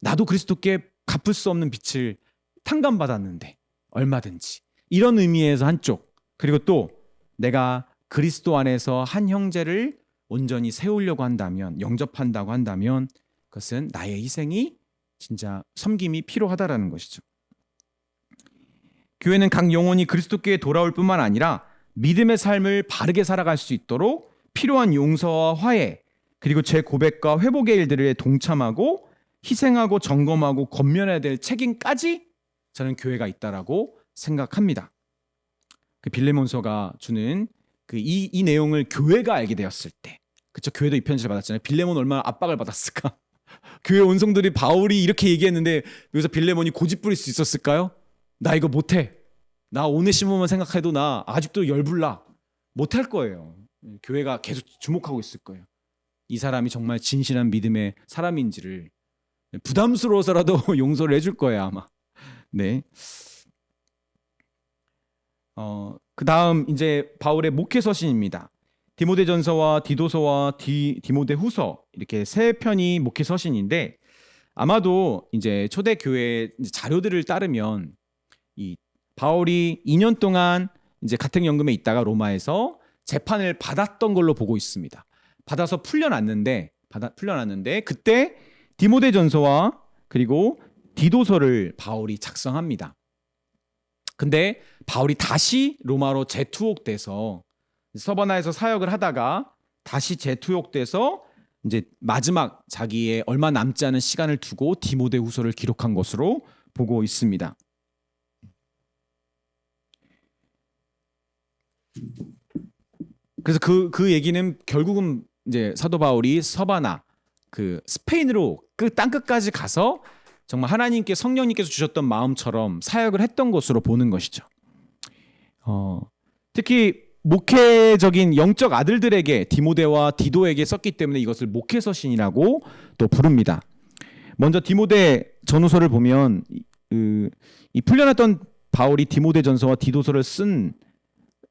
나도 그리스도께 갚을 수 없는 빚을 탕감받았는데 얼마든지, 이런 의미에서 한쪽, 그리고 또 내가 그리스도 안에서 한 형제를 온전히 세우려고 한다면, 영접한다고 한다면 그것은 나의 희생이 진짜 섬김이 필요하다라는 것이죠. 교회는 각 영혼이 그리스도께 돌아올 뿐만 아니라 믿음의 삶을 바르게 살아갈 수 있도록 필요한 용서와 화해, 그리고 제 고백과 회복의 일들에 동참하고 희생하고 점검하고 권면해야 될 책임까지 저는 교회가 있다라고 생각합니다. 그 빌레몬서가 주는 이 내용을 교회가 알게 되었을 때, 그쵸, 교회도 이 편지를 받았잖아요. 빌레몬 얼마나 압박을 받았을까? 교회 온성들이 바울이 이렇게 얘기했는데 여기서 빌레몬이 고집 부릴 수 있었을까요? 나 이거 못해. 나 오네시모만 생각해도 나 아직도 열불나. 못할 거예요. 교회가 계속 주목하고 있을 거예요. 이 사람이 정말 진실한 믿음의 사람인지를 부담스러워서라도 용서를 해줄 거예요, 아마. 네. 그 다음 이제 바울의 목회 서신입니다. 디모데전서와 디도서와 디모데후서, 이렇게 세 편이 목회 서신인데, 아마도 이제 초대교회 자료들을 따르면 이 바울이 2년 동안 이제 가택연금에 있다가 로마에서 재판을 받았던 걸로 보고 있습니다. 받아서 풀려났는데 그때 디모데전서와 그리고 디도서를 바울이 작성합니다. 근데 바울이 다시 로마로 재투옥돼서 서바나에서 사역을 하다가 다시 재투옥돼서 이제 마지막 자기의 얼마 남지 않은 시간을 두고 디모데후서를 기록한 것으로 보고 있습니다. 그래서 그 얘기는 결국은 이제 사도 바울이 서바나, 그 스페인으로 그 땅끝까지 가서 정말 하나님께, 성령님께서 주셨던 마음처럼 사역을 했던 것으로 보는 것이죠. 특히 목회적인 영적 아들들에게, 디모데와 디도에게 썼기 때문에 이것을 목회 서신이라고 또 부릅니다. 먼저 디모데 전후서를 보면 이 풀려났던 바울이 디모데 전서와 디도서를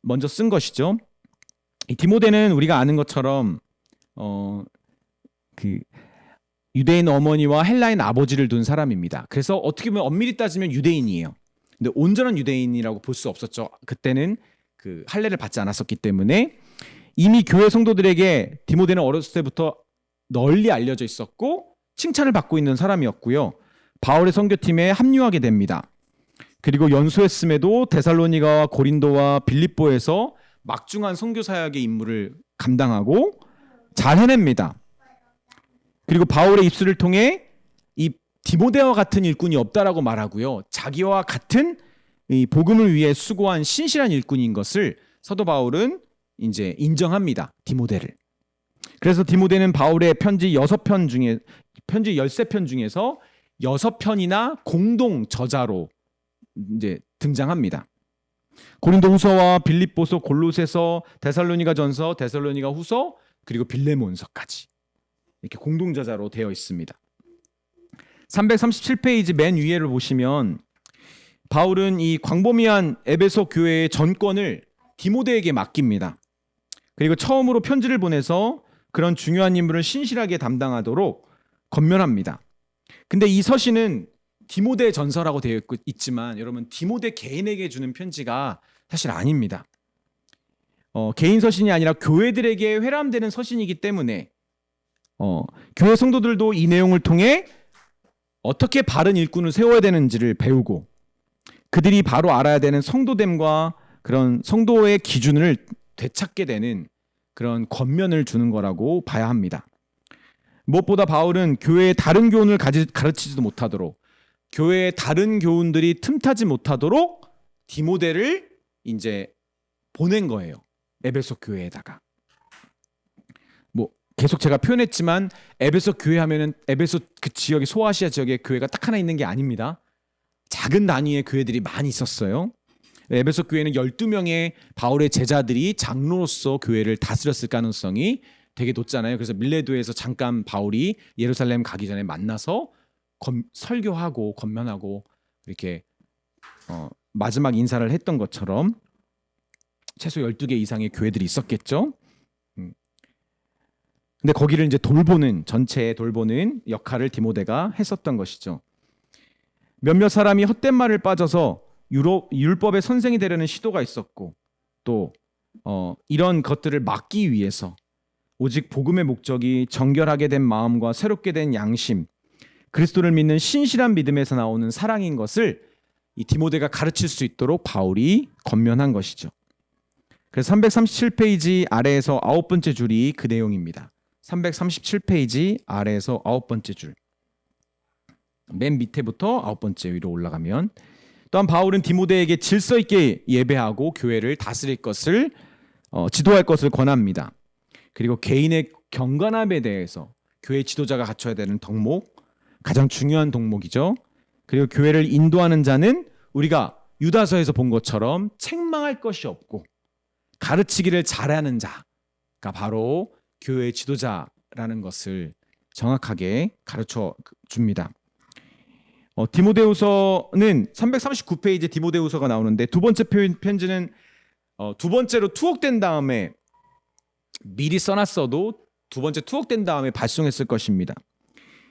먼저 쓴 것이죠. 이 디모데는 우리가 아는 것처럼 그 유대인 어머니와 헬라인 아버지를 둔 사람입니다. 그래서 어떻게 보면 엄밀히 따지면 유대인이에요. 근데 온전한 유대인이라고 볼 수 없었죠. 그때는 그 할례를 받지 않았었기 때문에. 이미 교회 성도들에게 디모데는 어렸을 때부터 널리 알려져 있었고 칭찬을 받고 있는 사람이었고요. 바울의 선교팀에 합류하게 됩니다. 그리고 연수했음에도 데살로니가와 고린도와 빌립보에서 막중한 선교 사역의 임무를 감당하고 잘 해냅니다. 그리고 바울의 입술을 통해 이 디모데와 같은 일꾼이 없다라고 말하고요. 자기와 같은 이 복음을 위해 수고한 신실한 일꾼인 것을 사도 바울은 이제 인정합니다. 디모데를. 그래서 디모데는 바울의 편지 13편 중에서 6편이나 공동 저자로 이제 등장합니다. 고린도후서와 빌립보서, 골로새서, 데살로니가전서, 데살로니가후서, 그리고 빌레몬서까지 이렇게 공동 저자로 되어 있습니다. 337페이지 맨 위에를 보시면 바울은 이 광범위한 에베소 교회의 전권을 디모데에게 맡깁니다. 그리고 처음으로 편지를 보내서 그런 중요한 임무를 신실하게 담당하도록 권면합니다. 근데 이 서신은 디모데 전서라고 되어 있지만 여러분, 디모데 개인에게 주는 편지가 사실 아닙니다. 개인 서신이 아니라 교회들에게 회람되는 서신이기 때문에 교회 성도들도 이 내용을 통해 어떻게 바른 일꾼을 세워야 되는지를 배우고 그들이 바로 알아야 되는 성도됨과 그런 성도의 기준을 되찾게 되는 그런 권면을 주는 거라고 봐야 합니다. 무엇보다 바울은 교회의 다른 교훈을 가르치지도 못하도록, 교회의 다른 교훈들이 틈타지 못하도록 디모데를 이제 보낸 거예요. 에베소 교회에다가. 뭐 계속 제가 표현했지만 에베소 교회 하면은 에베소 그 지역의 소아시아 지역에 교회가 딱 하나 있는 게 아닙니다. 작은 단위의 교회들이 많이 있었어요. 에베소 교회는 12명의 바울의 제자들이 장로로서 교회를 다스렸을 가능성이 되게 높잖아요. 그래서 밀레도에서 잠깐 바울이 예루살렘 가기 전에 만나서 설교하고 권면하고 이렇게 마지막 인사를 했던 것처럼 최소 12개 이상의 교회들이 있었겠죠. 근데 거기를 이제 전체 돌보는 역할을 디모데가 했었던 것이죠. 몇몇 사람이 헛된 말을 빠져서 율법의 선생이 되려는 시도가 있었고, 또 이런 것들을 막기 위해서 오직 복음의 목적이 정결하게 된 마음과 새롭게 된 양심, 그리스도를 믿는 신실한 믿음에서 나오는 사랑인 것을 이 디모데가 가르칠 수 있도록 바울이 권면한 것이죠. 그래서 337페이지 아래에서 9번째 줄이 그 내용입니다. 337페이지 아래에서 9번째 줄. 맨 밑에부터 9번째 위로 올라가면, 또한 바울은 디모데에게 질서 있게 예배하고 교회를 다스릴 것을 지도할 것을 권합니다. 그리고 개인의 경건함에 대해서 교회 지도자가 갖춰야 되는 덕목, 가장 중요한 덕목이죠. 그리고 교회를 인도하는 자는 우리가 유다서에서 본 것처럼 책망할 것이 없고 가르치기를 잘하는 자가 바로 교회의 지도자라는 것을 정확하게 가르쳐 줍니다. 디모데후서는 339페이지 디모데후서가 나오는데, 두 번째 편지는 두 번째로 투옥된 다음에 미리 써놨어도 두 번째 투옥된 다음에 발송했을 것입니다.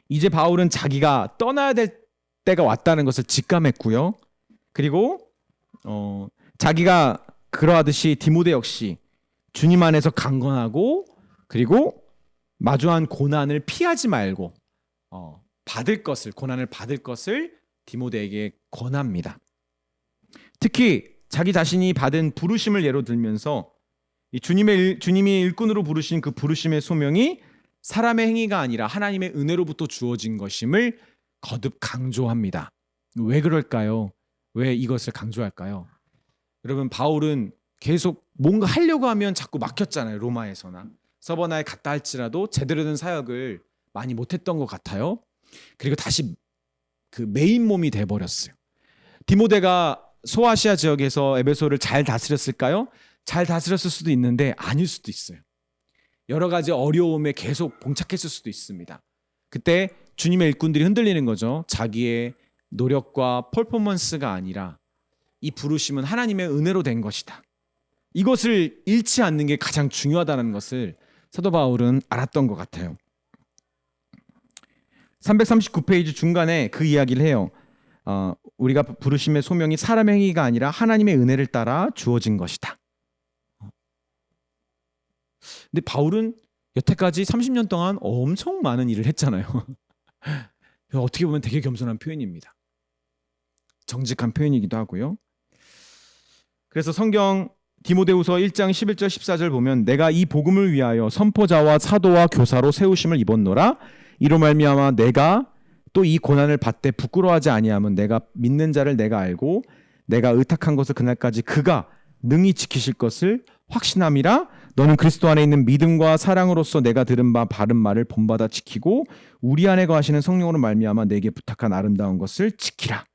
이제 바울은 자기가 떠나야 될 때가 왔다는 것을 직감했고요. 그리고 자기가 그러하듯이 디모데 역시 주님 안에서 강건하고, 그리고 마주한 고난을 피하지 말고 고난을 받을 것을 디모데에게 권합니다. 특히 자기 자신이 받은 부르심을 예로 들면서 이 주님이 일꾼으로 부르신 그 부르심의 소명이 사람의 행위가 아니라 하나님의 은혜로부터 주어진 것임을 거듭 강조합니다. 왜 그럴까요? 왜 이것을 강조할까요? 여러분, 바울은 계속 뭔가 하려고 하면 자꾸 막혔잖아요. 로마에서나 서버나에 갔다 할지라도 제대로 된 사역을 많이 못했던 것 같아요. 그리고 다시 그 메인 몸이 돼버렸어요. 디모데가 소아시아 지역에서 에베소를 잘 다스렸을까요? 잘 다스렸을 수도 있는데 아닐 수도 있어요. 여러 가지 어려움에 계속 봉착했을 수도 있습니다. 그때 주님의 일꾼들이 흔들리는 거죠. 자기의 노력과 퍼포먼스가 아니라 이 부르심은 하나님의 은혜로 된 것이다. 이것을 잃지 않는 게 가장 중요하다는 것을 사도 바울은 알았던 것 같아요. 339페이지 중간에 그 이야기를 해요. 우리가 부르심의 소명이 사람의 행위가 아니라 하나님의 은혜를 따라 주어진 것이다. 근데 바울은 여태까지 30년 동안 엄청 많은 일을 했잖아요. 어떻게 보면 되게 겸손한 표현입니다. 정직한 표현이기도 하고요. 그래서 성경 디모데후서 1장 11절 14절 보면, 내가 이 복음을 위하여 선포자와 사도와 교사로 세우심을 입었노라. 이로 말미암아 내가 또 이 고난을 받되 부끄러워하지 아니함은 내가 믿는 자를 내가 알고 내가 의탁한 것을 그날까지 그가 능히 지키실 것을 확신함이라. 너는 그리스도 안에 있는 믿음과 사랑으로서 내가 들은 바 바른 말을 본받아 지키고 우리 안에 거하시는 성령으로 말미암아 내게 부탁한 아름다운 것을 지키라.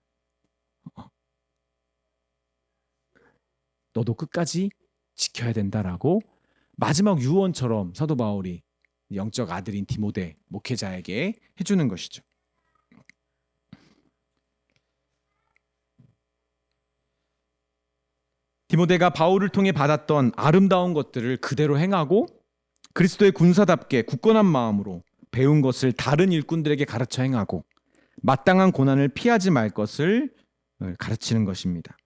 너도 끝까지 지켜야 된다라고 마지막 유언처럼 사도 바울이 영적 아들인 디모데 목회자에게 해주는 것이죠. 디모데가 바울을 통해 받았던 아름다운 것들을 그대로 행하고 그리스도의 군사답게 굳건한 마음으로 배운 것을 다른 일꾼들에게 가르쳐 행하고 마땅한 고난을 피하지 말 것을 가르치는 것입니다.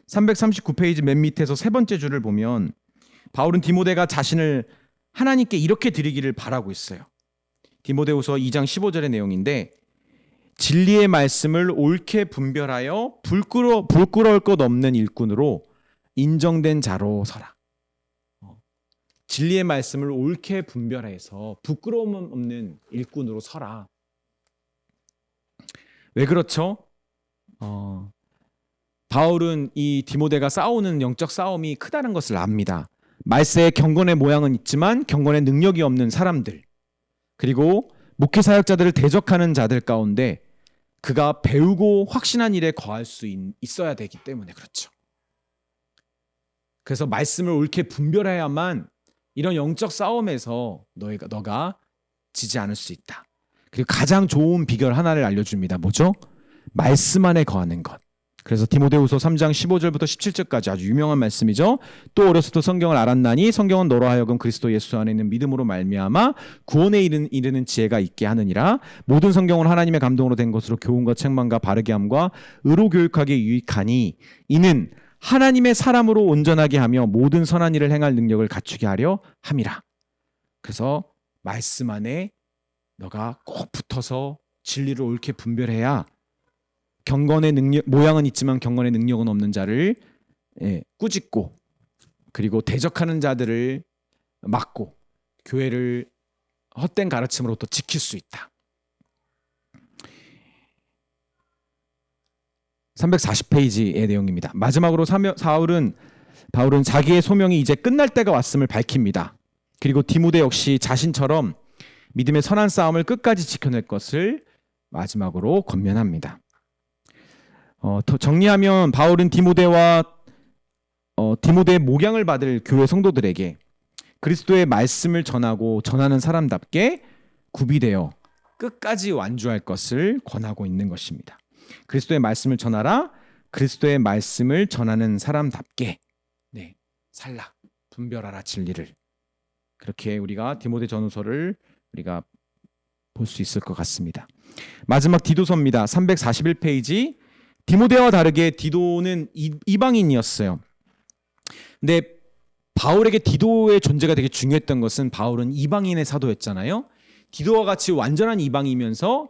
339페이지 맨 밑에서 세 번째 줄을 보면 바울은 디모데가 자신을 하나님께 이렇게 드리기를 바라고 있어요. 디모데후서 2장 15절의 내용인데 진리의 말씀을 옳게 분별하여 부끄러울 것 없는 일꾼으로 인정된 자로 서라. 진리의 말씀을 옳게 분별해서 부끄러움 없는 일꾼으로 서라. 왜 그렇죠? 바울은 이 디모데가 싸우는 영적 싸움이 크다는 것을 압니다. 말세에 경건의 모양은 있지만 경건의 능력이 없는 사람들, 그리고 목회 사역자들을 대적하는 자들 가운데 그가 배우고 확신한 일에 거할 수 있어야 되기 때문에 그렇죠. 그래서 말씀을 옳게 분별해야만 이런 영적 싸움에서 너가 지지 않을 수 있다. 그리고 가장 좋은 비결 하나를 알려줍니다. 뭐죠? 말씀 안에 거하는 것. 그래서 디모데후서 3장 15절부터 17절까지 아주 유명한 말씀이죠. 또 어려서부터 성경을 알았나니 성경은 너로 하여금 그리스도 예수 안에 있는 믿음으로 말미암아 구원에 이르는 지혜가 있게 하느니라. 모든 성경은 하나님의 감동으로 된 것으로 교훈과 책망과 바르게 함과 의로 교육하기에 유익하니 이는 하나님의 사람으로 온전하게 하며 모든 선한 일을 행할 능력을 갖추게 하려 함이라. 그래서 말씀 안에 너가 꼭 붙어서 진리를 옳게 분별해야 경건의 능력, 모양은 있지만 경건의 능력은 없는 자를 꾸짖고 그리고 대적하는 자들을 막고 교회를 헛된 가르침으로부터 지킬 수 있다. 340페이지의 내용입니다. 마지막으로 바울은 자기의 소명이 이제 끝날 때가 왔음을 밝힙니다. 그리고 디모데 역시 자신처럼 믿음의 선한 싸움을 끝까지 지켜낼 것을 마지막으로 권면합니다. 정리하면 바울은 디모데의 목양을 받을 교회 성도들에게 그리스도의 말씀을 전하는 사람답게 구비되어 끝까지 완주할 것을 권하고 있는 것입니다. 그리스도의 말씀을 전하라. 그리스도의 말씀을 전하는 사람답게 살라. 분별하라 진리를. 그렇게 우리가 디모데 전후서를 우리가 볼 수 있을 것 같습니다. 마지막 디도서입니다. 341페이지. 디모데와 다르게 디도는 이방인이었어요. 근데 바울에게 디도의 존재가 되게 중요했던 것은 바울은 이방인의 사도였잖아요. 디도와 같이 완전한 이방이면서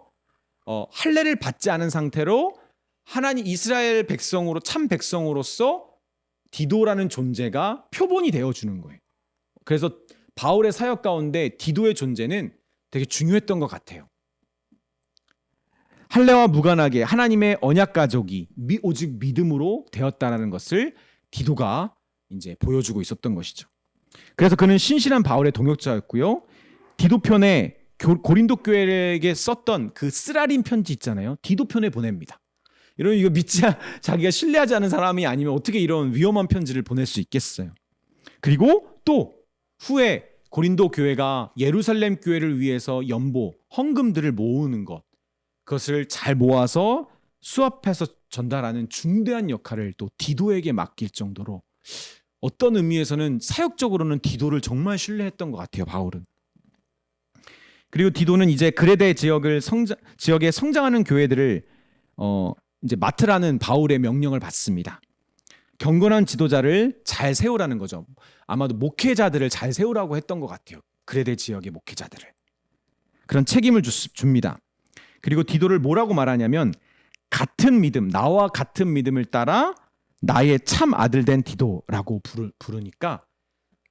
할례를 받지 않은 상태로 하나님 이스라엘 백성으로 참 백성으로서 디도라는 존재가 표본이 되어주는 거예요. 그래서 바울의 사역 가운데 디도의 존재는 되게 중요했던 것 같아요. 할례와 무관하게 하나님의 언약 가족이 오직 믿음으로 되었다라는 것을 디도가 이제 보여주고 있었던 것이죠. 그래서 그는 신실한 바울의 동역자였고요. 디도 편에 고린도 교회에게 썼던 그 쓰라린 편지 있잖아요. 디도 편에 보냅니다. 이거 자기가 신뢰하지 않은 사람이 아니면 어떻게 이런 위험한 편지를 보낼 수 있겠어요. 그리고 또 후에 고린도 교회가 예루살렘 교회를 위해서 헌금들을 모으는 것, 그것을 잘 모아서 수합해서 전달하는 중대한 역할을 또 디도에게 맡길 정도로 어떤 의미에서는 사역적으로는 디도를 정말 신뢰했던 것 같아요. 바울은. 그리고 디도는 이제 그레데 지역에 성장하는 교회들을 이제 맡으라는 바울의 명령을 받습니다. 경건한 지도자를 잘 세우라는 거죠. 아마도 목회자들을 잘 세우라고 했던 것 같아요. 그레데 지역의 목회자들을. 그런 책임을 줍니다. 그리고 디도를 뭐라고 말하냐면 같은 믿음, 나와 같은 믿음을 따라 나의 참 아들 된 디도라고 부르니까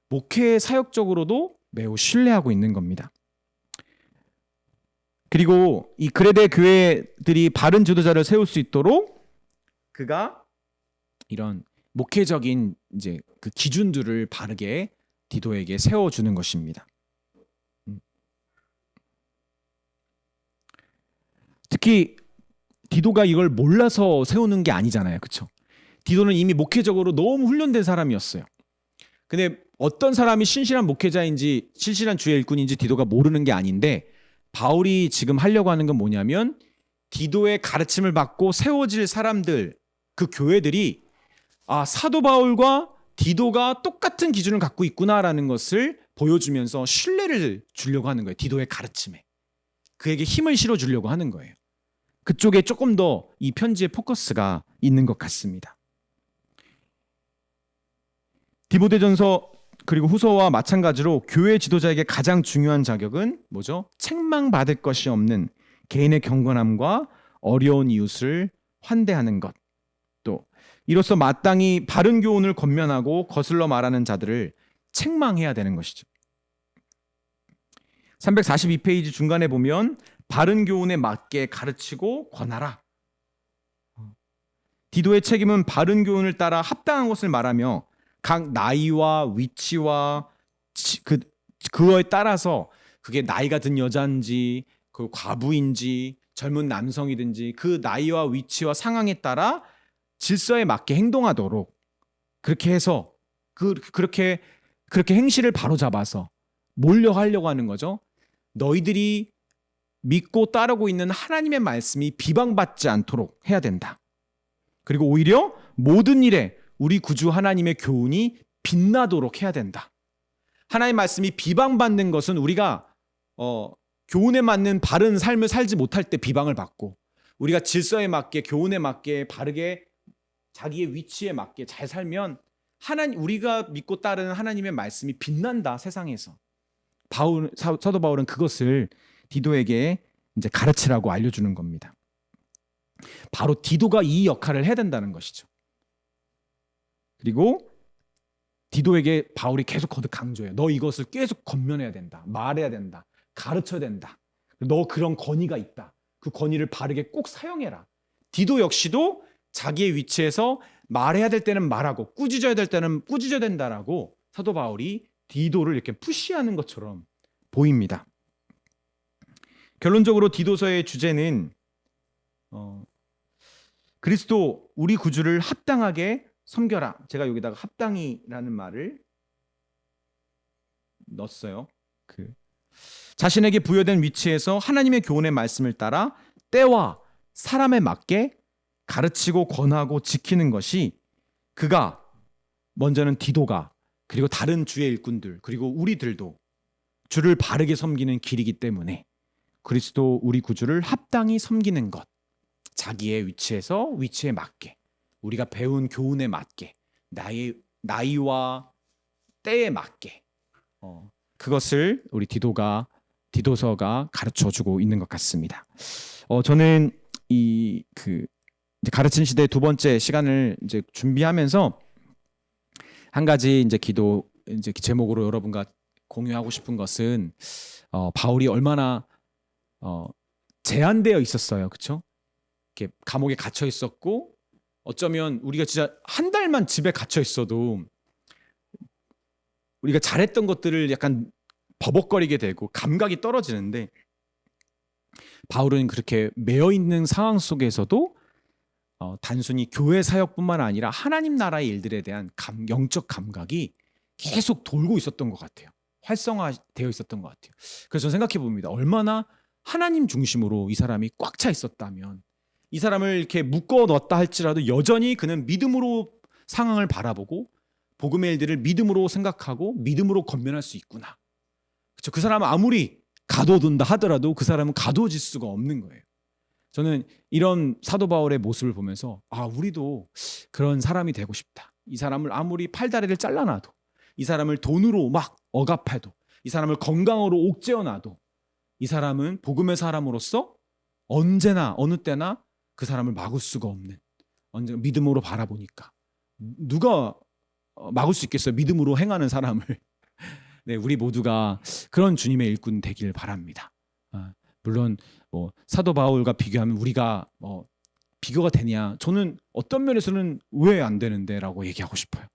목회 사역적으로도 매우 신뢰하고 있는 겁니다. 그리고 이 그레데 교회들이 바른 지도자를 세울 수 있도록 그가 이런 목회적인 이제 그 기준들을 바르게 디도에게 세워주는 것입니다. 특히 디도가 이걸 몰라서 세우는 게 아니잖아요. 그렇죠? 디도는 이미 목회적으로 너무 훈련된 사람이었어요. 근데 어떤 사람이 신실한 목회자인지 신실한 주의 일꾼인지 디도가 모르는 게 아닌데, 바울이 지금 하려고 하는 건 뭐냐면 디도의 가르침을 받고 세워질 사람들, 그 교회들이 사도 바울과 디도가 똑같은 기준을 갖고 있구나라는 것을 보여주면서 신뢰를 주려고 하는 거예요. 디도의 가르침에 그에게 힘을 실어주려고 하는 거예요. 그쪽에 조금 더 이 편지의 포커스가 있는 것 같습니다. 디모데전서 그리고 후서와 마찬가지로 교회 지도자에게 가장 중요한 자격은 뭐죠? 책망받을 것이 없는 개인의 경건함과 어려운 이웃을 환대하는 것. 또 이로써 마땅히 바른 교훈을 권면하고 거슬러 말하는 자들을 책망해야 되는 것이죠. 342페이지 중간에 보면 바른 교훈에 맞게 가르치고 권하라. 디도의 책임은 바른 교훈을 따라 합당한 것을 말하며 각 나이와 위치와 그거에 따라서 그게 나이가 든 여자인지 그 과부인지 젊은 남성이든지 그 나이와 위치와 상황에 따라 질서에 맞게 행동하도록 그렇게 해서 그렇게 행실을 바로잡아서 몰려 하려고 하는 거죠. 너희들이 믿고 따르고 있는 하나님의 말씀이 비방받지 않도록 해야 된다. 그리고 오히려 모든 일에 우리 구주 하나님의 교훈이 빛나도록 해야 된다. 하나님의 말씀이 비방받는 것은 우리가 교훈에 맞는 바른 삶을 살지 못할 때 비방을 받고, 우리가 질서에 맞게 교훈에 맞게 바르게 자기의 위치에 맞게 잘 살면 우리가 믿고 따르는 하나님의 말씀이 빛난다, 세상에서. 사도 바울은 그것을 디도에게 이제 가르치라고 알려주는 겁니다. 바로 디도가 이 역할을 해야 된다는 것이죠. 그리고 디도에게 바울이 계속 거듭 강조해요. 너 이것을 계속 권면해야 된다. 말해야 된다. 가르쳐야 된다. 너 그런 권위가 있다. 그 권위를 바르게 꼭 사용해라. 디도 역시도 자기의 위치에서 말해야 될 때는 말하고 꾸짖어야 될 때는 꾸짖어야 된다라고 사도 바울이 디도를 이렇게 푸시하는 것처럼 보입니다. 결론적으로 디도서의 주제는 그리스도 우리 구주를 합당하게 섬겨라. 제가 여기다가 합당이라는 말을 넣었어요. 자신에게 부여된 위치에서 하나님의 교훈의 말씀을 따라 때와 사람에 맞게 가르치고 권하고 지키는 것이, 그가 먼저는 디도가 그리고 다른 주의 일꾼들 그리고 우리들도 주를 바르게 섬기는 길이기 때문에 그리스도 우리 구주를 합당히 섬기는 것, 자기의 위치에 맞게, 우리가 배운 교훈에 맞게, 나이와 때에 맞게 그것을 우리 디도서가 가르쳐주고 있는 것 같습니다. 저는 이제 가르친 시대 두 번째 시간을 이제 준비하면서 한 가지 이제 기도 이제 제목으로 여러분과 공유하고 싶은 것은 바울이 얼마나 제한되어 있었어요, 그렇죠? 이렇게 감옥에 갇혀 있었고, 어쩌면 우리가 진짜 한 달만 집에 갇혀 있어도 우리가 잘했던 것들을 약간 버벅거리게 되고 감각이 떨어지는데, 바울은 그렇게 매여 있는 상황 속에서도 단순히 교회 사역뿐만 아니라 하나님 나라의 일들에 대한 영적 감각이 계속 돌고 있었던 것 같아요. 활성화되어 있었던 것 같아요. 그래서 저는 생각해 봅니다. 얼마나 하나님 중심으로 이 사람이 꽉 차 있었다면, 이 사람을 이렇게 묶어 넣었다 할지라도 여전히 그는 믿음으로 상황을 바라보고 복음의 일들을 믿음으로 생각하고 믿음으로 권면할 수 있구나. 그렇죠? 그 사람은 아무리 가둬둔다 하더라도 그 사람은 가둬질 수가 없는 거예요. 저는 이런 사도 바울의 모습을 보면서 우리도 그런 사람이 되고 싶다. 이 사람을 아무리 팔다리를 잘라놔도, 이 사람을 돈으로 막 억압해도, 이 사람을 건강으로 옥죄어놔도 이 사람은 복음의 사람으로서 언제나 어느 때나 그 사람을 막을 수가 없는, 언제나 믿음으로 바라보니까 누가 막을 수 있겠어요? 믿음으로 행하는 사람을. 네, 우리 모두가 그런 주님의 일꾼 되길 바랍니다. 물론 사도 바울과 비교하면 우리가 비교가 되냐? 저는 어떤 면에서는 왜 안 되는데라고 얘기하고 싶어요.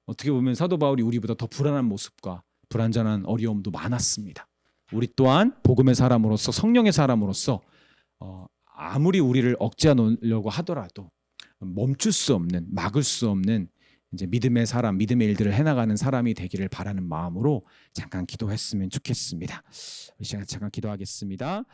어떻게 보면 사도 바울이 우리보다 더 불안한 모습과 불완전한 어려움도 많았습니다. 우리 또한 복음의 사람으로서 성령의 사람으로서 아무리 우리를 억제하려고 하더라도 멈출 수 없는 막을 수 없는 이제 믿음의 사람, 믿음의 일들을 해나가는 사람이 되기를 바라는 마음으로 잠깐 기도했으면 좋겠습니다. 우리 시간 잠깐 기도하겠습니다.